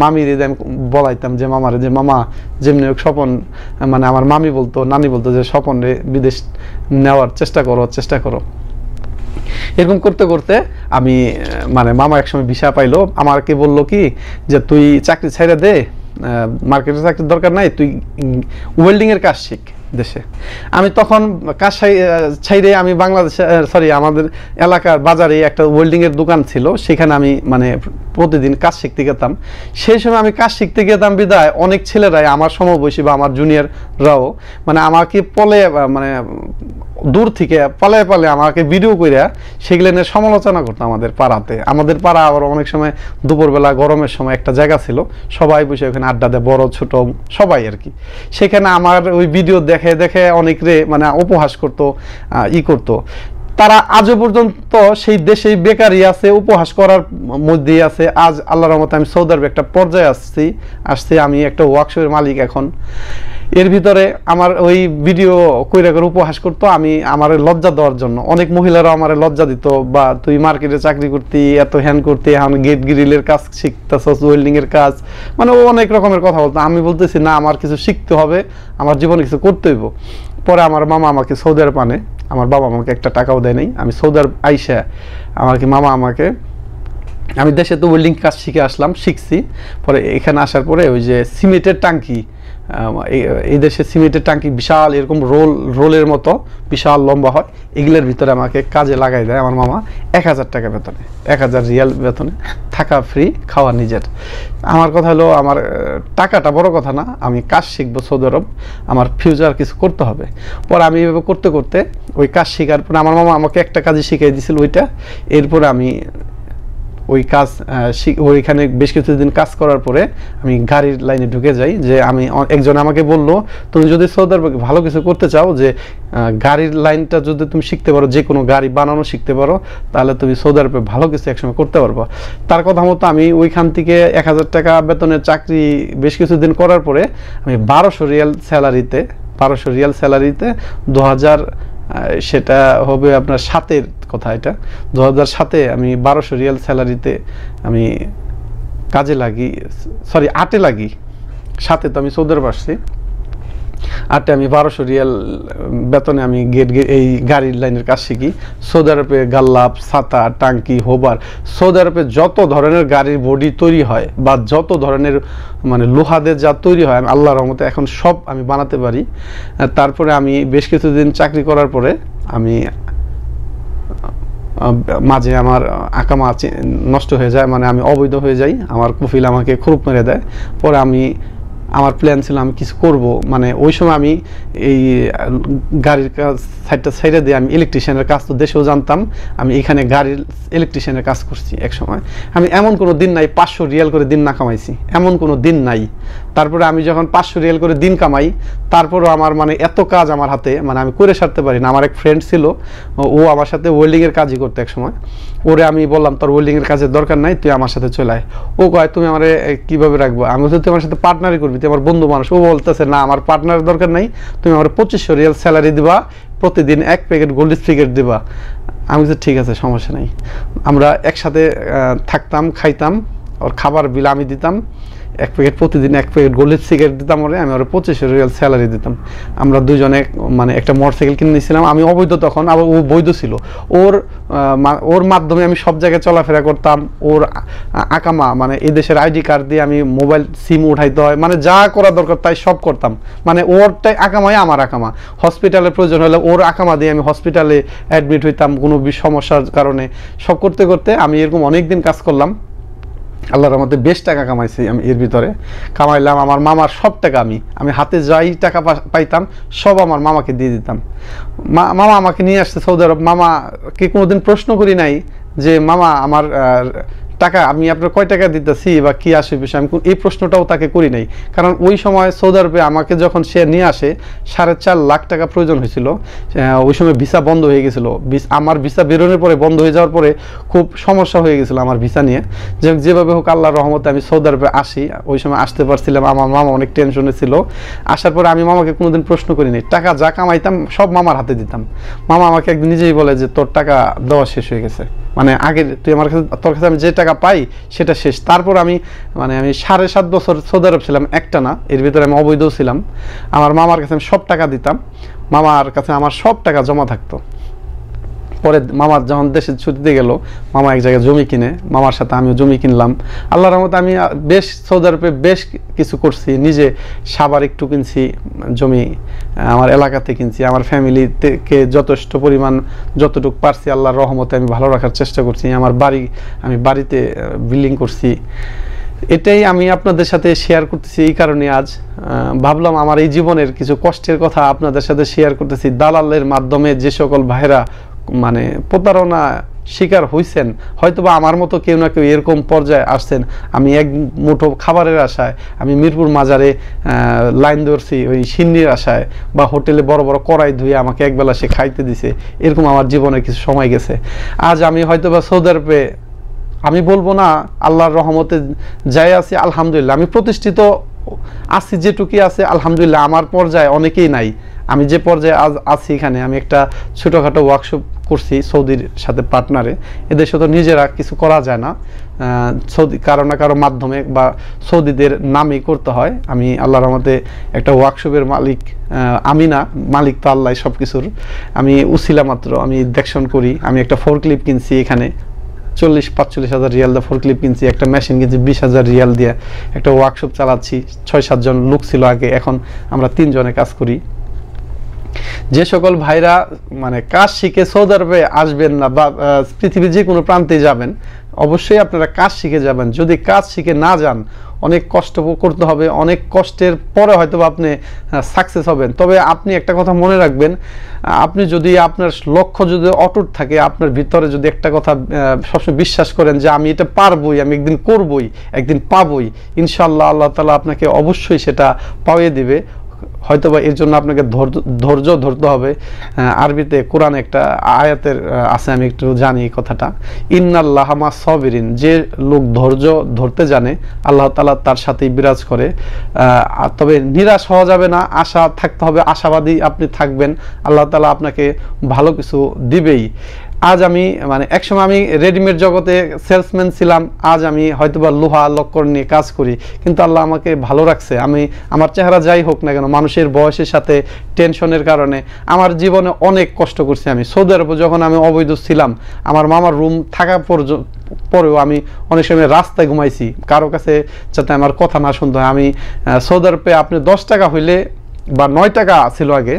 মামির আমি বলাইতাম যে মামারে, যে মামা যেমনি স্বপন, মানে আমার নানি বলতো যে স্বপন রে বিদেশ নেওয়ার চেষ্টা করো। এরকম করতে করতে আমি মানে মামা একসময় ভিসা পাইলো, আমাকে বললো কি যে তুই চাকরি ছাইড়া দে, মার্কেটে চাকরির দরকার নাই, তুই ওয়েল্ডিং এর কাজ শিখ দেশে। আমি তখন কাজ ছাইড়ে আমি বাংলাদেশে আমাদের এলাকার বাজারে একটা ওয়েল্ডিং এর দোকান ছিল, সেখানে আমি মানে প্রতিদিন কাজ শিখতে যেতাম। সেই সময় আমি কাজ শিখতে যেতাম বিদায় অনেক ছেলেরাই আমার সমবয়সী বা আমার জুনিয়ররাও মানে আমাকে মানে দূর থেকে পালায় আমাকে ভিডিও করে সেগুলো নিয়ে সমালোচনা করতো আমাদের পাড়াতে। আমাদের পাড়া আবার অনেক সময় দুপুরবেলা গরমের সময় একটা জায়গা ছিল, সবাই বসে ওখানে আড্ডা দেয়, বড় ছোট সবাই আর কি। সেখানে আমার ওই ভিডিও দেখে দেখে অনেকরে মানে উপহাস করতো, করতো। তারা আজও পর্যন্ত সেই দেশেই বেকারই আছে, উপহাস করার মধ্যেই আছে। আজ আল্লাহর রহমতে আমি সৌদি আরবে একটা পর্যায়ে আসছি, আমি একটা ওয়ার্কশপের মালিক এখন। এর ভিতরে আমার ওই ভিডিও কইরা করে উপহাস করতো, আমার লজ্জা দেওয়ার জন্য। অনেক মহিলারা আমার লজ্জা দিত, বা তুই মার্কেটে চাকরি করতি, এত হ্যান করতি, এখন গেট গ্রিলের কাজ শিখতেছস, ওয়েল্ডিং এর কাজ, মানে ও অনেক রকমের কথা বলতো। আমি বলতেছি না, আমার কিছু শিখতে হবে, আমার জীবনে কিছু করতে হইব। পরে আমার মামা আমাকে সৌদি আরব আনে, আমার বাবা আমাকে একটা টাকাও দেয় নাই। আমি সৌদি আরব আইসা মামা আমাকে, আমি দেশে তো ওয়েল্ডিং কাজ শিখছি। পরে এখানে আসার পরে ওই যে সিমেন্টের টাঙ্কি, এই দেশে সিমেন্টের টাঙ্কি বিশাল এরকম রোলের মতো বিশাল লম্বা হয়, এগুলোর ভিতরে আমাকে কাজে লাগাই দেয় আমার মামা 1000 টাকা বেতনে, 1000 রিয়াল বেতনে, থাকা ফ্রি, খাওয়া নিজের। আমার কথা হলো, আমার টাকাটা বড় কথা না, আমি কাজ শিখবো সৌদি আরব, আমার ফিউচার কিছু করতে হবে। পরে আমি এভাবে করতে করতে ওই কাজ শেখার পরে আমার মামা আমাকে একটা কাজই শিখিয়ে দিয়েছিল ওইটা। এরপরে আমি ওই কাজ ওইখানে বেশ কিছুদিন কাজ করার পরে আমি গাড়ির লাইনে ঢুকে যাই। যে একজন আমাকে বলল, তুমি যদি সৌদি আরবে ভালো কিছু করতে চাও, যে গাড়ির লাইনটা যদি তুমি শিখতে পারো, যে কোনো গাড়ি বানানো শিখতে পারো, তাহলে তুমি সৌদি আরবে ভালো কিছু একসময় করতে পারবো। তার কথা মতো আমি ওইখান থেকে 1000 টাকা বেতনের চাকরি বেশ কিছুদিন করার পরে আমি 1200 রিয়াল স্যালারিতে 2000, সেটা হবে আপনার 7-এর কথা, এটা 2007-এ আমি 1200 রিয়াল স্যালারিতে আমি কাজে লাগি, 8-এ লাগি। 7-এ তো আমি সৌদি আরব আসছি, 8-এ আমি 1200 রিয়াল বেতনে আমি এই গাড়ির লাইনের কাজ শিখি। সৌদি আরবে গাল্লাপ, ছাতা, টাঙ্কি, হোবার, সৌদি আরবে যত ধরনের গাড়ির বডি তৈরি হয় বা যত ধরনের মানে লোহাদের যা তৈরি হয়, আমি আল্লাহর রহমতে এখন সব আমি বানাতে পারি। তারপরে আমি বেশ কিছুদিন চাকরি করার পরে আমি মাঝে আমার আকামা নষ্ট হয়ে যায়, মানে আমি অবৈধ হয়ে যাই, আমার কফিল আমাকে খুরুপ মেরে দেয়। পরে আমার প্ল্যান ছিল আমি কিছু করব, মানে ওই সময় আমি এই গাড়ির কাজ সাইডটা দিয়ে আমি ইলেকট্রিশিয়ানের কাজ তো দেশেও জানতাম, আমি এখানে গাড়ির ইলেকট্রিশিয়ানের কাজ করছি এক সময়। আমি এমন কোনো দিন নাই 500 রিয়াল করে দিন না কামাইছি, এমন কোনো দিন নাই। তারপরে আমি যখন 500 রিয়াল করে দিন কামাই, তারপরও আমার মানে এত কাজ আমার হাতে, মানে আমি করে সারতে পারি না। আমার এক ফ্রেন্ড ছিল, ও আমার সাথে ওয়েল্ডিংয়ের কাজই করতো এক সময়। ওরে আমি বললাম, তোর ওয়েল্ডিংয়ের কাজের দরকার নাই, তুই আমার সাথে চলে আয়। ও কয়, তুমি আমার কীভাবে রাখবো? আমি বলছি, তুই আমার সাথে পার্টনারই করবি, তুই আমার বন্ধু মানুষ। ও বলতেছে, না, আমার পার্টনারের দরকার নাই, তুমি আমার 2500 রিয়াল স্যালারি দিবা প্রতিদিন 1 প্যাকেট গোল্ড সিগারেট দিবা। আমি বলছি ঠিক আছে, সমস্যা নাই। আমরা একসাথে থাকতাম, খাইতাম, ওর খাবার বিল আমি দিতাম, 1 প্যাকেট প্রতিদিন 1 প্যাকেট গোল্ডের সিগারেট দিতাম ওরে, আমি ওরা 2500 রিয়াল স্যালারি দিতাম। আমরা দুজনে মানে একটা মোটরসাইকেল কিনে নিয়েছিলাম। আমি অবৈধ তখন, আবার ও বৈধ ছিল। ওর মাধ্যমে আমি সব জায়গায় চলাফেরা করতাম। ওর আকামা মানে এই দেশের আইডি কার্ড দিয়ে আমি মোবাইল সিম উঠাইতে হয়, মানে যা করা দরকার তাই সব করতাম। মানে ওরটাই আকামাই আমার আকামা। হসপিটালের প্রয়োজন হলে ওর আকামা দিয়ে আমি হসপিটালে অ্যাডমিট হইতাম কোনো সমস্যার কারণে। সব করতে করতে আমি এরকম অনেক দিন কাজ করলাম। আল্লাহর রহমতে বেশ টাকা কামাইছি আমি। এর ভিতরে কামাইলাম আমার মামার সব টাকা। আমি হাতে যাই টাকা পাইতাম সব আমার মামাকে দিয়ে দিতাম। মামা আমাকে নিয়ে আসছে সৌদি আরব। মামাকে কোনোদিন প্রশ্ন করি নাই যে মামা আমার টাকা আমি আপনার কয় টাকা দিতেছি বা কি আসে বিষয়, আমি এই প্রশ্নটাও তাকে করি নাই। কারণ ওই সময় সৌদি আরবে আমাকে যখন সে নিয়ে আসে 4.5 লাখ টাকা প্রয়োজন হয়েছিল। ওই সময় ভিসা বন্ধ হয়ে গেছিলো। আমার ভিসা বেরোনোর পরে, বন্ধ হয়ে যাওয়ার পরে খুব সমস্যা হয়ে গেছিলো আমার ভিসা নিয়ে। যেভাবে হোক আল্লাহর রহমতে আমি সৌদি আরবে আসি। ওই সময় আসতে পারছিলাম। আমার মামা অনেক টেনশনে ছিল। আসার পরে আমি মামাকে কোনোদিন প্রশ্ন করি নাই। টাকা যা কামাইতাম সব মামার হাতে দিতাম। মামা আমাকে একদিন নিজেই বলে যে তোর টাকা দেওয়া শেষ হয়ে গেছে, মানে আগে তুই আমার কাছে, তোর কাছে আমি যে টাকা পাই সেটা শেষ। তারপর আমি 7.5 বছর সৌদি আরব ছিলাম, একটা না, এর ভিতরে আমি অবৈধ ছিলাম। আমার মামার কাছে আমি সব টাকা দিতাম। মামার কাছে আমার সব টাকা জমা থাকতো। পরে মামার যখন দেশে ছুটিতে গেল, মামা এক জায়গায় জমি কিনে, মামার সাথে আমিও জমি কিনলাম। আল্লাহর রহমতে আমি বেশ সৌদি আরবে বেশ কিছু করছি। নিজে সাবার একটু কিনছি জমি, আমার এলাকাতে কিনছি। আমার ফ্যামিলিকে যথেষ্ট পরিমাণ যতটুকু পারছি আল্লাহর রহমতে আমি ভালো রাখার চেষ্টা করছি। আমি বাড়িতে বিল্ডিং করছি। এটাই আমি আপনাদের সাথে শেয়ার করতেছি। এই কারণে আজ ভাবলাম আমার এই জীবনের কিছু কষ্টের কথা আপনাদের সাথে শেয়ার করতেছি। দালালের মাধ্যমে যে সকল ভাইরা মানে প্রতারণা শিকার হইছেন, হয়তোবা আমার মতো কেউ না কেউ এরকম পর্যায়ে আসছেন। আমি এক মুঠো খাবারের আশায় আমি মিরপুর মাজারে লাইন ধরছি, ওই সিন্নির আশায়, বা হোটেলে বড় বড় কড়াই ধুয়ে আমাকে একবেলা সে খাইতে দিছে। এরকম আমার জীবনে কিছু সময় গেছে। আজ আমি হয়তোবা সৌদি আরবে, আমি বলবো না, আল্লাহর রহমতে যাই আছি আলহামদুলিল্লাহ, আমি প্রতিষ্ঠিত আছি যেটুকুই আছে আলহামদুলিল্লাহ। আমার পর্যায়ে অনেকেই নাই। আমি যে পর্যায়ে আজ আছি, এখানে আমি একটা ছোটোখাটো ওয়ার্কশপ করছি সৌদির সাথে পার্টনারে। এদেশে তো নিজেরা কিছু করা যায় না, সৌদি কারো না কারো মাধ্যমে বা সৌদিদের নামেই করতে হয়। আমি আল্লাহর রহমতে একটা ওয়ার্কশপের মালিক, আমি না, মালিক তো আল্লাহ সব কিছুর। আমি উসিলা মাত্র, আমি দেখশন করি। আমি একটা ফোরক্লিপ কিনছি এখানে 40-45 হাজার রিয়াল দিয়ে ফোরক্লিপ কিনছি। একটা মেশিন কিনছি 20,000 রিয়াল দিয়ে। একটা ওয়ার্কশপ চালাচ্ছি। 6-7 জন লোক ছিল আগে, এখন আমরা 3 জনে কাজ করি। যে সকল ভাইরা মানে কাজ শিখে সৌদি আরবে আসবেন না, বা পৃথিবীর যে কোনো প্রান্তে যাবেন, অবশ্যই আপনারা কাজ শিখে যাবেন। যদি কাজ শিখে না যান, অনেক কষ্ট করতে হবে। অনেক কষ্টের পরে হয়তো আপনি সাকসেস হবেন। তবে আপনি একটা কথা মনে রাখবেন, আপনি যদি আপনার লক্ষ্য যদি অটুট থাকে, আপনার ভিতরে যদি একটা কথা সবসময় বিশ্বাস করেন যে আমি এটা পারবই, আমি একদিন করবই, একদিন পাবই, ইনশাআল্লাহ আল্লাহ তাআলা আপনাকে অবশ্যই সেটা পাইয়ে দিবে। হয়তোবা এর জন্য আপনাকে ধৈর্য ধরতে হবে। আরবিতে কোরআনে একটা আয়াতের আছে, আমি একটু জানি এই কথাটা, ইন্নাল্লাহা মাস সাবিরিন। যে লোক ধৈর্য ধরতে জানে আল্লাহ তাআলা তার সাথেই বিরাজ করে। তবে নিরাশ হওয়া যাবে না, আশা থাকতে হবে, আশাবাদী আপনি থাকবেন, আল্লাহ তাআলা আপনাকে ভালো কিছু দিবেই। আজ আমি একসময় আমি রেডিমেড জগতে সেলসম্যান ছিলাম। আজ আমি হয়তোবা লোহা লক্কর নিয়ে কাজ করি, কিন্তু আল্লাহ আমাকে ভালো রাখছে। আমার চেহারা যাই হোক না কেন, মানুষের বয়সের সাথে টেনশনের কারণে আমার জীবনে অনেক কষ্ট করছি। আমি সৌদি আরবে যখন আমি অবৈধ ছিলাম, আমার মামার রুম থাকা পরেও আমি অনেক সময় রাস্তায় ঘুমাইছি, কারো কাছে যাতে আমার কথা না শুনতে হয়। আমি সৌদি আরবে আপনি 10 টাকা হইলে বা 9 টাকা ছিল আগে,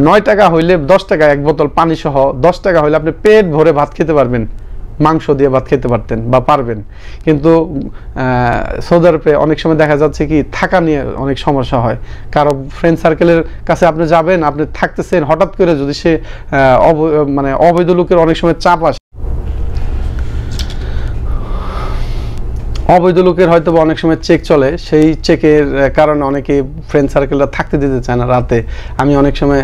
9 টাকা হইলে 10 টাকা এক বোতল পানি সহ 10 টাকা হইলে আপনি পেট ভরে ভাত খেতে পারবেন, মাংস দিয়ে ভাত খেতে পারতেন বা পারবেন। কিন্তু সৌদি আরবে অনেক সময় দেখা যাচ্ছে কি থাকা নিয়ে অনেক সমস্যা হয়। কারো ফ্রেন্ড সার্কেলের কাছে আপনি যাবেন, আপনি থাকতেছেন, হঠাৎ করে যদি সে অবৈধ লোকের অনেক সময় চাপ আসে, অবৈধ লোকের হয়তো অনেক সময় চেক চলে, সেই চেকের কারণে অনেকে ফ্রেন্ড সার্কেলটা থাকতে দিতে চায় না রাতে। আমি অনেক সময়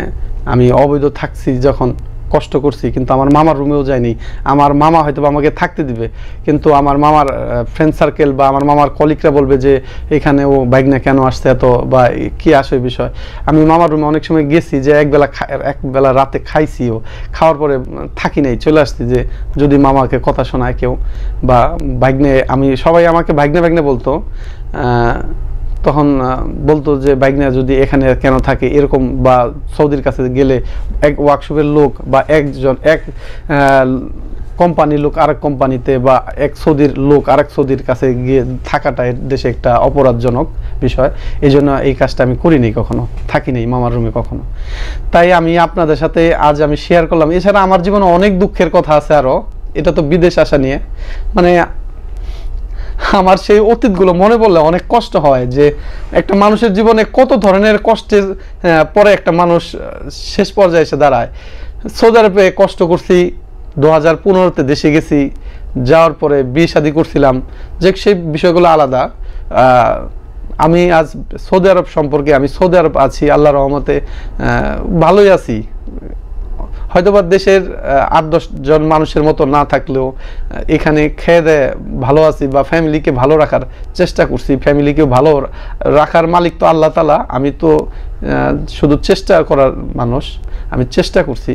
আমি অবৈধ থাকছি যখন, কষ্ট করছি, কিন্তু আমার মামার রুমেও যাইনি। আমার মামা হয়তো আমাকে থাকতে দিবে, কিন্তু আমার মামার ফ্রেন্ড সার্কেল বা আমার মামার কলিগরা বলবে যে এখানে ও বাইকনা কেন আসছে এত, বা কি আসে বিষয়। আমি মামার রুমে অনেক সময় গেছি যে একবেলা রাতে খাইছিও, খাওয়ার পরে থাকি নাই, চলে আসছি যে যদি মামাকে কথা শোনায় কেউ বা বাইকনে, আমি সবাই আমাকে বাইকনে বাইকনে বলতো, তখন বলতো যে বাইকনা যদি এখানে কেন থাকে এরকম, বা সৌদির কাছে গেলে এক ওয়ার্কশপের লোক বা এক কোম্পানির লোক আরেক কোম্পানিতে, বা এক সৌদির লোক আরেক সৌদির কাছে গিয়ে থাকাটা দেশে একটা অপরাধজনক বিষয়। এই জন্য এই কাজটা আমি করিনি, কখনো থাকি নাই মামার রুমে কখনো। তাই আমি আপনাদের সাথে আজ আমি শেয়ার করলাম। এছাড়া আমার জীবনে অনেক দুঃখের কথা আছে আরও, এটা তো বিদেশ আসা নিয়ে, মানে আমার সেই অতীতগুলো মনে পড়লে অনেক কষ্ট হয় যে একটা মানুষের জীবনে কত ধরনের কষ্টের পরে একটা মানুষ শেষ পর্যায়ে এসে দাঁড়ায়। সৌদি আরবে কষ্ট করছি, 2015-তে দেশে গেছি, যাওয়ার পরে বিয়ে শাদী করছিলাম, যে সেই বিষয়গুলো আলাদা। আমি আজ সৌদি আরব সম্পর্কে, আমি সৌদি আরব আছি আল্লাহর রহমতে, ভালোই আছি। হয়তোবা দেশের 8-10 জন মানুষের মতো না থাকলেও এখানে খেয়ে দেয়ে ভালো আছি, বা ফ্যামিলিকে ভালো রাখার চেষ্টা করছি। ফ্যামিলিকে ভালো রাখার মালিক তো আল্লাহ তাআলা, আমি তো শুধু চেষ্টা করার মানুষ, আমি চেষ্টা করছি।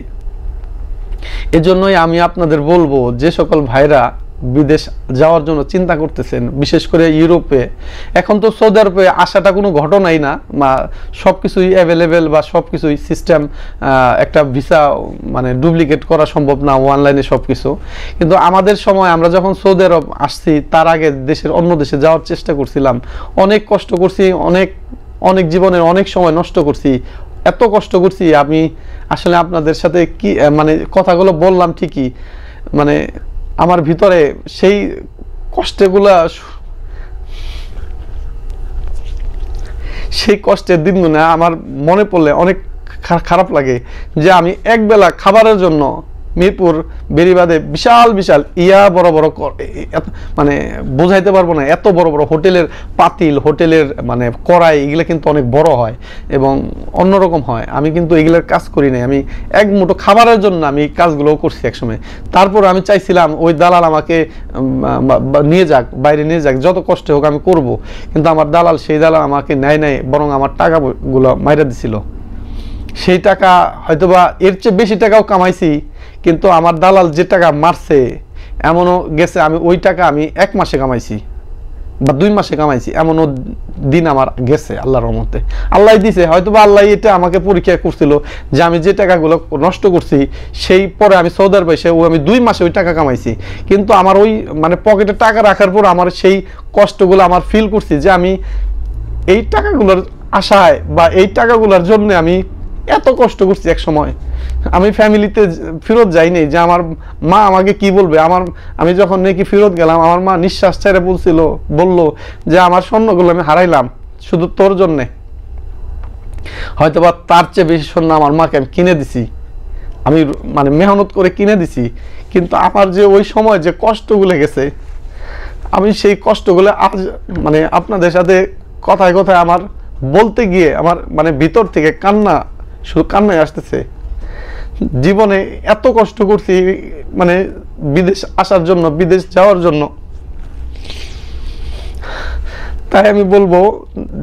এজন্যই আমি আপনাদের বলবো, যে সকল ভাইরা বিদেশ যাওয়ার জন্য চিন্তা করতেছেন, বিশেষ করে ইউরোপে, এখন তো সৌদি আরবে আসাটা কোনো ঘটনাই না, সব কিছুই অ্যাভেলেবেল বা সব কিছুই সিস্টেম, একটা ভিসা মানে ডুপ্লিকেট করা সম্ভব না অনলাইনে সব কিছু। কিন্তু আমাদের সময় আমরা যখন সৌদি আরব আসছি, তার আগে দেশের অন্য দেশে যাওয়ার চেষ্টা করছিলাম, অনেক কষ্ট করছি, অনেক জীবনের অনেক সময় নষ্ট করছি, এত কষ্ট করছি। আমি আসলে আপনাদের সাথে কি মানে কথাগুলো বললাম ঠিকই, মানে আমার ভিতরে সেই কষ্টের দিনগুলো আমার মনে পড়লে অনেক খারাপ লাগে, যে আমি একবেলা খাবারের জন্য মিরপুর বেরিবাদে বিশাল বিশাল বড় বড়, মানে বোঝাইতে পারবো না, এত বড় বড় হোটেলের পাতিল, হোটেলের মানে কড়াই, এগুলো কিন্তু অনেক বড় হয় এবং অন্যরকম হয়। আমি কিন্তু এগুলোর কাজ করি নাই, আমি এক মুঠো খাবারের জন্য আমি কাজগুলো করছি একসময়। তারপর আমি চাইছিলাম ওই দালাল আমাকে নিয়ে যাক, বাইরে নিয়ে যাক, যত কষ্ট হোক আমি করব, কিন্তু আমার দালাল, সেই দালাল আমাকে নেয় নাই, বরং আমার টাকাগুলো মাইরা দিছিল। সেই টাকা হয়তোবা এর চেয়ে বেশি টাকাও কামাইছি, কিন্তু আমার দালাল যে টাকা মারছে, এমনও গেছে আমি ওই টাকা আমি 1 মাসে কামাইছি বা 2 মাসে কামাইছি, এমনও দিন আমার গেছে আল্লাহর রহমতে। আল্লাহ দিছে, হয়তোবা আল্লাহ এটা আমাকে পরীক্ষা করছিল যে আমি যে টাকাগুলো নষ্ট করছি, সেই পরে আমি সৌদি আরবে এসে আমি 2 মাসে ওই টাকা কামাইছি। কিন্তু আমার ওই মানে পকেটে টাকা রাখার পর আমার সেই কষ্টগুলো আমার ফিল করছি, যে আমি এই টাকাগুলোর আশায় বা এই টাকাগুলোর জন্য আমি এত কষ্ট করছি। এক সময় আমি ফ্যামিলিতে ফেরত যাইনি, যে আমার মা আমাকে কি বলবে। আমি যখন নাকি ফেরত গেলাম, আমার মা নিঃশ্বাস ছেড়ে বলল যে আমার স্বর্ণগুলো আমি হারাইলাম শুধু তোর জন্যে। হয়তোবা তার চেয়ে বেশি স্বর্ণ আমার মাকে আমি কিনে দিছি, আমি মানে মেহনত করে কিনে দিছি, কিন্তু আমার যে ওই সময় যে কষ্টগুলো গেছে, আমি সেই কষ্টগুলো আজ মানে আপনাদের সাথে কথায় কথায় আমার বলতে গিয়ে আমার মানে ভিতর থেকে শুধু কান্নায় আসতেছে। জীবনে এত কষ্ট করছি মানে বিদেশ আসার জন্য, বিদেশ যাওয়ার জন্য। তাই আমি বলবো,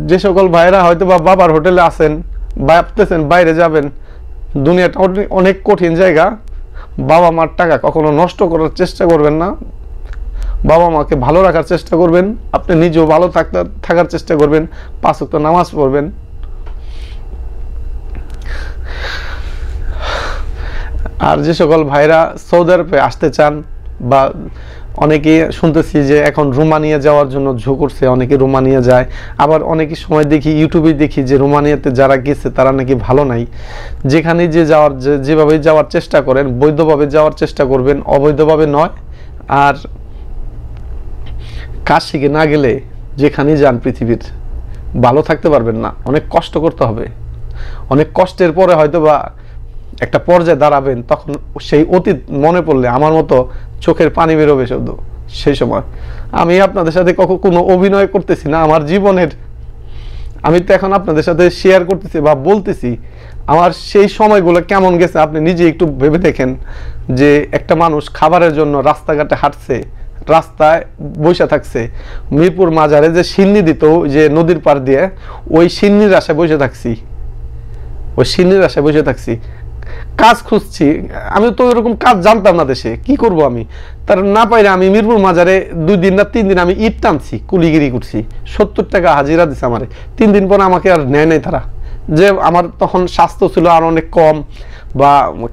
যে সকল ভাইরা হয়তো বা বাবার হোটেলে আছেন, ভাবতেছেন বাইরে যাবেন, দুনিয়াটা অনেক কঠিন জায়গা, বাবা মার টাকা কখনো নষ্ট করার চেষ্টা করবেন না, বাবা মাকে ভালো রাখার চেষ্টা করবেন, আপনি নিজেও ভালো থাকার চেষ্টা করবেন, 5 ওয়াক্ত নামাজ পড়বেন। আর যে সকল ভাইরা সৌদি আরবে আসতে চান, বা অনেকে শুনতেছি যে এখন রোমানিয়া যাওয়ার জন্য ঝোঁক করছে, অনেকে রোমানিয়া যায়, আবার অনেকে সময় দেখি ইউটিউবে দেখি যে রোমানিয়াতে যারা গেছে তারা নাকি ভালো নাই। যেখানে যেভাবে যাওয়ার চেষ্টা করেন, বৈধভাবে যাওয়ার চেষ্টা করবেন, অবৈধভাবে নয়। আর কাজ শিখে না গেলে যেখানে যান পৃথিবীর ভালো থাকতে পারবেন না, অনেক কষ্ট করতে হবে। অনেক কষ্টের পরে হয়তোবা একটা পর্যায়ে দাঁড়াবেন, তখন সেই অতীত মনে পড়লে আমার মতো চোখের পানি বেরোবে শুধু। সেই সময় আমি আপনাদের সাথে কোনো অভিনয় করতেছি না, আমার জীবনের আমি তো এখন আপনাদের সাথে শেয়ার করতেছি বা বলতেছি আমার সেই সময়গুলো কেমন গেছে আপনি নিজে একটু ভেবে দেখেন যে একটা মানুষ খাবারের জন্য রাস্তাঘাটে হাঁটছে, রাস্তায় বসে থাকছে, মিরপুর মাজারে যে সিন্নি দিত যে নদীর পার দিয়ে, ওই সিন্নির আশায় বসে থাকছি, ওই সিন্নির আশায় বসে থাকছি, কাজ খুঁজছি। আমি তো এরকম কাজ জানতাম না দেশে, কি করব আমি? তার না পাইলে আমি মিরপুর মাজারে 2 দিন না 3 দিন আমি ইট টানছি, কুলিগিরি করছি, 70 টাকা হাজিরা দিছে আমারে। 3 দিন পরে আমাকে আর নেয় নাই তারা, যে আমার তখন স্বাস্থ্য ছিল আর অনেক কম, বা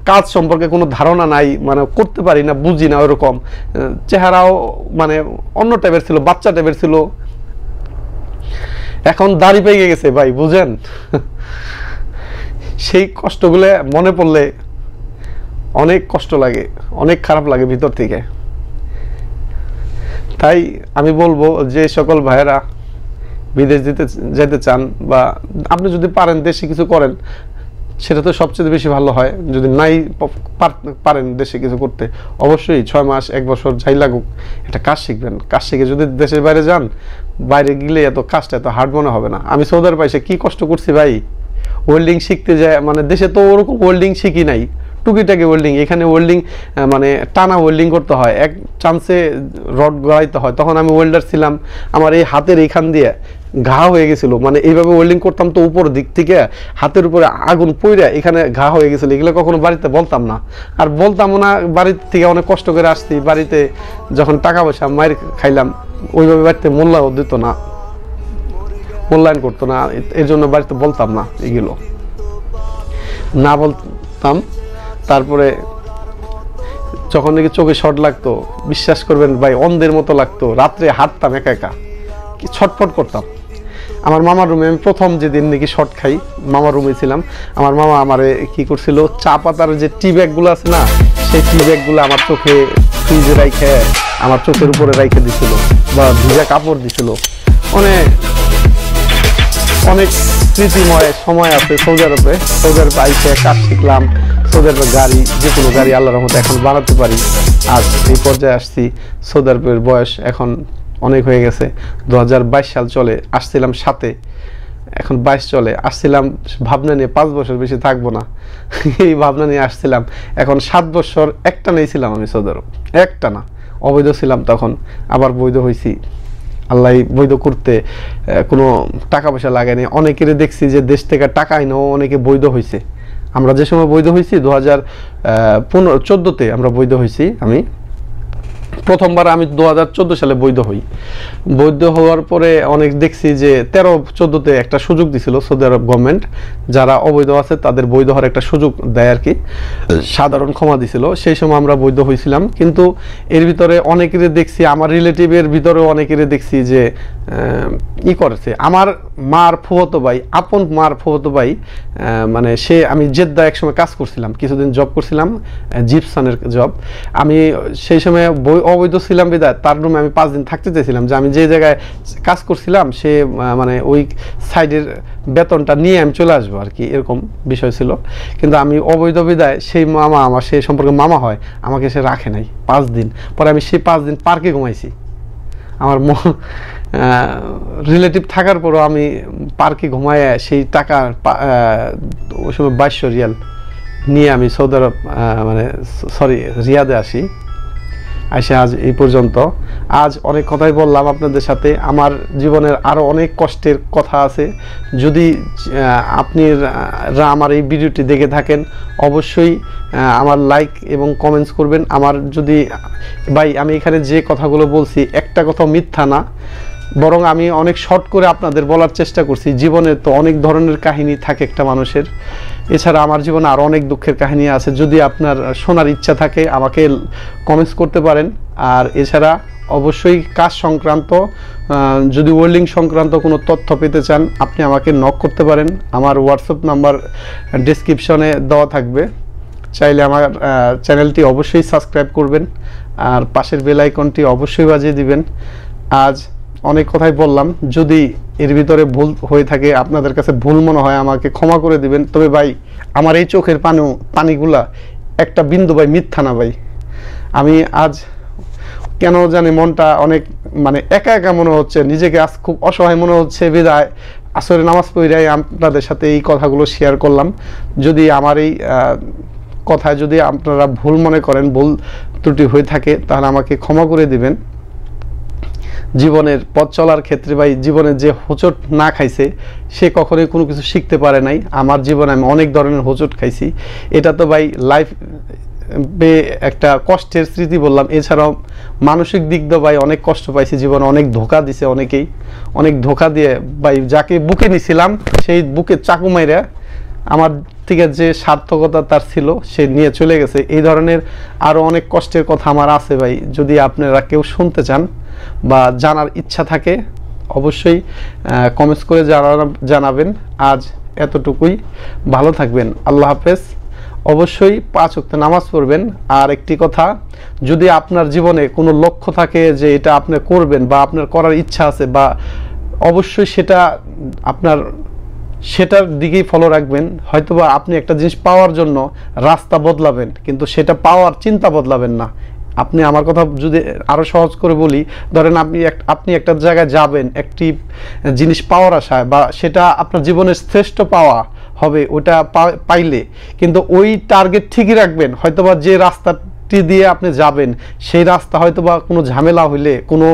কাজ সম্পর্কে কোনো ধারণা নাই, মানে করতে পারি না, বুঝি না, ওরকম চেহারাও মানে অন্য টাইপের ছিল, বাচ্চা টাইপের ছিল। এখন দাড়ি পেয়ে গেছে ভাই, বুঝেন? সেই কষ্টগুলো মনে পড়লে অনেক কষ্ট লাগে, অনেক খারাপ লাগে ভিতর থেকে। তাই আমি বলবো যে সকল ভাইয়েরা বিদেশ যেতে চান, বা আপনি যদি পারেন দেশে কিছু করেন, সেটা তো সবচেয়ে বেশি ভালো হয়। যদি নাই পারেন দেশে কিছু করতে, অবশ্যই 6 মাস 1 বছর যাই লাগুক একটা কাজ শিখবেন। কাজ শিখে যদি দেশের বাইরে যান, বাইরে গেলে এত কাজটা এত হার্ড মনে হবে না। আমি সৌদি আরবে এসে কি কষ্ট করছি ভাই, ওয়েল্ডিং শিখতে যায়, মানে দেশে তো ওরকম ওয়েল্ডিং শিখি নাই, টুকিটাকি ওয়েল্ডিং। এখানে ওয়েল্ডিং মানে টানা ওয়েল্ডিং করতে হয়, এক চান্সে রড গড়াইতে হয়। তখন আমি ওয়েল্ডার ছিলাম, আমার এই হাতের এইখান দিয়ে ঘা হয়ে গেছিল, মানে এইভাবে ওয়েল্ডিং করতাম তো উপর দিক থেকে হাতের উপরে আগুন পইরা এখানে ঘা হয়ে গেছিল। এগুলো কখনো বাড়িতে বলতাম না, আর বলতামও না। বাড়ির থেকে অনেক কষ্ট করে আসছি, বাড়িতে যখন টাকা পয়সা মায়ের খাইলাম, ওইভাবে বাড়িতে মূল্যায়ন দিত না, মূল্যায়ন করতো না, এর জন্য বাড়িতে বলতাম না, এগুলো না বলতাম। তারপরে যখন নাকি চোখে শর্ট লাগতো, বিশ্বাস করবেন ভাই অন্ধের মতো লাগতো, রাত্রে হাঁটতাম একা একা, কি ছটফট করতাম। আমার মামার রুমে আমি প্রথম যেদিন নাকি শর্ট খাই, মামার রুমে ছিলাম, আমার মামা আমারে কি করছিল, চা পাতার যে টি ব্যাগগুলো আছে না, সেই টি ব্যাগগুলো আমার চোখে ফ্রিজে রাইখে আমার চোখের উপরে রাইখে দিছিল, বা ভিজা কাপড় দিছিল। অনেক অনেক স্মৃতিময় সময় আছে সৌদি আরবে। সৌদি আরবে আইসে কাজ শিখলাম, সৌদি আরবের গাড়ি, যে কোনো গাড়ি আল্লাহর রহমতে এখন বানাতে পারি। আজ এই পর্যায়ে আসছি। সৌদি আরবের বয়স এখন অনেক হয়ে গেছে, 2022 সাল চলে, আসছিলাম 7-এ, এখন 22 চলে। আসছিলাম ভাবনা নিয়ে 5 বছর বেশি থাকবো না, এই ভাবনা নিয়ে আসছিলাম। এখন 7 বছর একটা নিয়েছিলাম আমি সৌদি আরব, একটা না। অবৈধ ছিলাম তখন, আবার বৈধ হয়েছি। আল্লাহ বৈধ করতে কোনো টাকা পয়সা লাগেনি। অনেকের দেখছি যে দেশ থেকে টাকা আইনেও অনেকে বৈধ হয়েছে। আমরা যে সময় বৈধ হয়েছি 2014-তে আমরা বৈধ হয়েছি। আমি প্রথমবার আমি 2014 সালে বৈধ হই। বৈধ হওয়ার পরে অনেক দেখছি যে 13-14-তে একটা সুযোগ দিছিল সৌদি আরব গভর্নমেন্ট, যারা অবৈধ আছে তাদের বৈধ হওয়ার একটা সুযোগ দেয় আর কি, সাধারণ ক্ষমা দিছিল। সেই সময় আমরা বৈধ হয়েছিলাম। কিন্তু এর ভিতরে অনেকের দেখছি, আমার রিলেটিভের ভিতরেও অনেকের দেখছি যে করেছে। আমার মার ফুফতো ভাই, আপন মার ফুফতো ভাই, মানে সে, আমি জেদ্দা একসময় কাজ করছিলাম, কিছুদিন জব করছিলাম, জিপসানের জব। আমি সেই সময় অবৈধ ছিলাম বিদায় তার রুমে আমি 5 দিন থাকতে চেয়েছিলাম, যে আমি যে জায়গায় কাজ করছিলাম সে মানে ওই সাইডের বেতনটা নিয়ে আমি চলে আসবো আর কি, এরকম বিষয় ছিল। কিন্তু আমি অবৈধ বিদায় সেই মামা, আমার সেই সম্পর্কে মামা হয়, আমাকে সে রাখে নাই 5 দিন। পরে আমি সেই 5 দিন পার্কে ঘুমাইছি। আমার রিলেটিভ থাকার পরও আমি পার্কে ঘুমায় সেই টাকা, ওই সময় 2200 রিয়াল নিয়ে আমি সৌদি আরব মানে সরি রিয়াদে আসি। আইসা আজ এই পর্যন্ত। আজ অনেক কথাই বললাম আপনাদের সাথে, আমার জীবনের আরও অনেক কষ্টের কথা আছে। যদি আপনারা আমার এই ভিডিওটি দেখে থাকেন, অবশ্যই আমার লাইক এবং কমেন্টস করবেন। আমার যদি ভাই, আমি এখানে যে কথাগুলো বলছি একটা কথা মিথ্যা না, বরং আমি অনেক শর্ট করে আপনাদের বলার চেষ্টা করছি। জীবনে তো অনেক ধরনের কাহিনী থাকে একটা মানুষের, এছাড়া আমার জীবনে আরও অনেক দুঃখের কাহিনী আছে। যদি আপনার শোনার ইচ্ছা থাকে আমাকে কমেন্টস করতে পারেন। আর এছাড়া অবশ্যই কাজ সংক্রান্ত, যদি ওয়েল্ডিং সংক্রান্ত কোনো তথ্য পেতে চান, আপনি আমাকে নক করতে পারেন। আমার হোয়াটসঅ্যাপ নাম্বার ডেসক্রিপশনে দেওয়া থাকবে। চাইলে আমার চ্যানেলটি অবশ্যই সাবস্ক্রাইব করবেন, আর পাশের বেল আইকনটি অবশ্যই বাজিয়ে দিবেন। আজ অনেক কথাই বললাম, যদি এর ভিতরে ভুল হয়ে থাকে, আপনাদের কাছে ভুল মনে হয়, আমাকে ক্ষমা করে দিবেন। তবে ভাই, আমার এই চোখের পানিগুলা একটা বিন্দু ভাই মিথ্যা না ভাই। আমি আজ কেন জানি মনটা অনেক মানে একা একা মনে হচ্ছে, নিজেকে আজ খুব অসহায় মনে হচ্ছে। বিদায় আসরের নামাজ পড়াই আপনাদের সাথে এই কথাগুলো শেয়ার করলাম। যদি আমার এই কথায় যদি আপনারা ভুল মনে করেন, ভুল ত্রুটি হয়ে থাকে, তাহলে আমাকে ক্ষমা করে দিবেন। জীবনের পথ চলার ক্ষেত্রে ভাই, জীবনে যে হোঁচট না খাইছে সে কখনোই কোনো কিছু শিখতে পারে নাই। আমার জীবনে আমি অনেক ধরনের হোঁচট খাইছি। এটা তো ভাই লাইফ একটা কষ্টের স্মৃতি বললাম। এছাড়াও মানসিক দিক দিয়ে ভাই অনেক কষ্ট পাইছি জীবনে, অনেক ধোকা দিছে অনেকেই, অনেক ধোকা দিয়ে ভাই যাকে বুকে নিছিলাম সেই বুকে চাকু মাইরা আমার থেকে যে সার্থকতা তার ছিল সে নিয়ে চলে গেছে। এই ধরনের আরও অনেক কষ্টের কথা আমার আছে ভাই। যদি আপনারা কেউ শুনতে চান বা জানার ইচ্ছা থাকে অবশ্যই কমেন্টস করে জানাবেন। আজ এতটুকুই, ভালো থাকবেন, আল্লাহ হাফেজ। অবশ্যই 5 ওয়াক্ত নামাজ পড়বেন। আর একটি কথা, যদি আপনার জীবনে কোনো লক্ষ্য থাকে যে এটা আপনি করবেন বা আপনার করার ইচ্ছা আছে, বা অবশ্যই সেটার দিকেই ফলো রাখবেন। হয়তোবা আপনি একটা জিনিস পাওয়ার জন্য রাস্তা বদলাবেন, কিন্তু সেটা পাওয়ার চিন্তা বদলাবেন না। আপনি আমার কথা যদি আরও সহজ করে বলি, ধরেন আপনি একটা জায়গায় যাবেন একটি জিনিস পাওয়ার আশায়, বা সেটা আপনার জীবনের শ্রেষ্ঠ পাওয়া হবে ওটা পাইলে, কিন্তু ওই টার্গেট ঠিকই রাখবেন। হয়তোবা যে রাস্তাটি দিয়ে আপনি যাবেন সেই রাস্তা হয়তোবা কোনো ঝামেলা হইলে, কোনো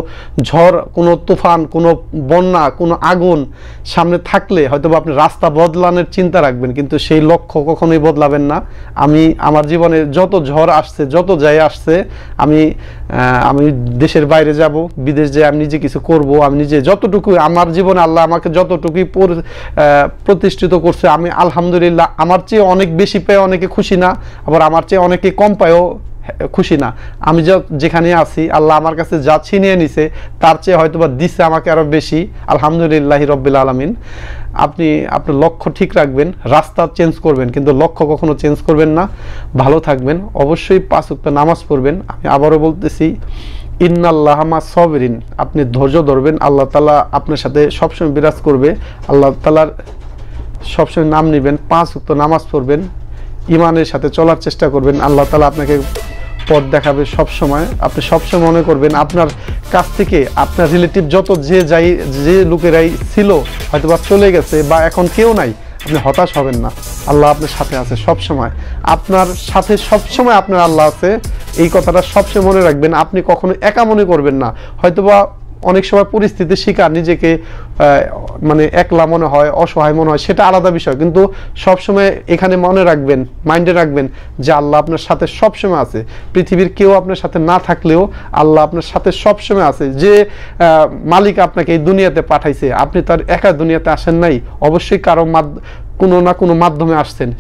ঝড়, কোনো তুফান, কোনো বন্যা, কোনো আগুন সামনে থাকলে হয়তোবা আপনি রাস্তা বদলানোর চিন্তা রাখবেন, কিন্তু সেই লক্ষ্য কখনোই বদলাবেন না। আমি আমার জীবনে যত ঝড় আসছে, যত যাই আসছে, আমি দেশের বাইরে যাব, বিদেশ যেয়ে আমি নিজে কিছু করব, আমি নিজে যতটুকু আমার জীবনে আল্লাহ আমাকে যতটুকুই প্রতিষ্ঠিত করছে, আমি আলহামদুলিল্লাহ আমার চেয়ে অনেক বেশি পেয়ে অনেকে খুশি না, আবার আমার চেয়ে অনেকে কম পায়ও খুশি না। আমি যেখানে আছি আল্লাহ আমার কাছে যা ছিনিয়ে নিছে তার চেয়ে হয়তোবা দিছে আমাকে আরো বেশি, আলহামদুলিল্লাহি রব্বিল আলামিন। আপনি আপনার লক্ষ্য ঠিক রাখবেন, রাস্তা চেঞ্জ করবেন কিন্তু লক্ষ্য কখনো চেঞ্জ করবেন না। ভালো থাকবেন। অবশ্যই 5 ওয়াক্ত নামাজ পড়বেন। আমি আবারও বলতেছি, ইন্নাল্লাহা মা সাবিরিন, আপনি ধৈর্য ধরবেন, আল্লাহ তাআলা আপনার সাথে সবসময় বিরাজ করবে। আল্লাহ তাআলার সবসময় নাম নেবেন, 5 ওয়াক্ত নামাজ পড়বেন, ইমানের সাথে চলার চেষ্টা করবেন। আল্লাহ তাআলা আপনাকে পথ দেখাবে সবসময়। আপনি সবসময় মনে করবেন আপনার কাছ থেকে আপনার রিলেটিভ যত যে লোকেরাই ছিল হয়তোবা চলে গেছে বা এখন কেউ নাই, আপনি হতাশ হবেন না। আল্লাহ আপনার সাথে আছে সবসময়, আপনার সাথে সবসময় আপনার আল্লাহ আছে। এই কথাটা সবসময় মনে রাখবেন। আপনি কখনো একা মনে করবেন না। হয়তোবা অনেক সময় পরিস্থিতির শিকার, নিজেকে মানে একলা মনে হয়, অসহায় মনে হয়, সেটা আলাদা বিষয়, কিন্তু সবসময় এখানে মনে রাখবেন, মাইন্ডে রাখবেন যে আল্লাহ আপনার সাথে সবসময় আছে। পৃথিবীর কেউ আপনার সাথে না থাকলেও আল্লাহ আপনার সাথে সবসময় আছে। যে মালিক আপনাকে এই দুনিয়াতে পাঠাইছে, আপনি তার একা দুনিয়াতে আসেন নাই, অবশ্যই কারো কোনো না কোনো মাধ্যমে আসছেন।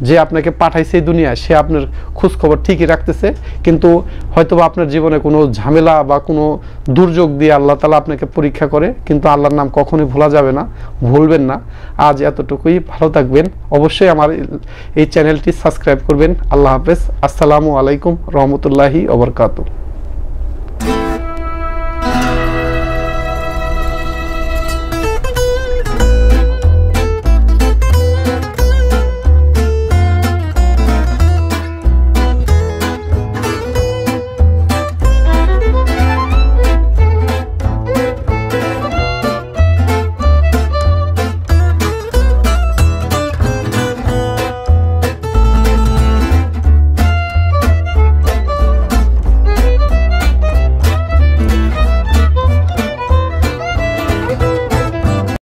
যে আপনাকে পাঠাইছে এই দুনিয়ায় সে আপনার খোঁজ খবর ঠিকই রাখতেছে, কিন্তু হয়তোবা আপনার জীবনে কোনো ঝামেলা বা কোনো দুর্যোগ দিয়ে আল্লাহ তাআলা আপনাকে পরীক্ষা করে, কিন্তু আল্লাহর নাম কখনোই ভোলা যাবে না, ভুলবেন না। আজ এতটুকুই, ভালো থাকবেন। অবশ্যই আমার এই চ্যানেলটি সাবস্ক্রাইব করবেন। আল্লাহ হাফেজ। আসসালামু আলাইকুম রহমতুল্লাহি ওয়া বারাকাতুহু।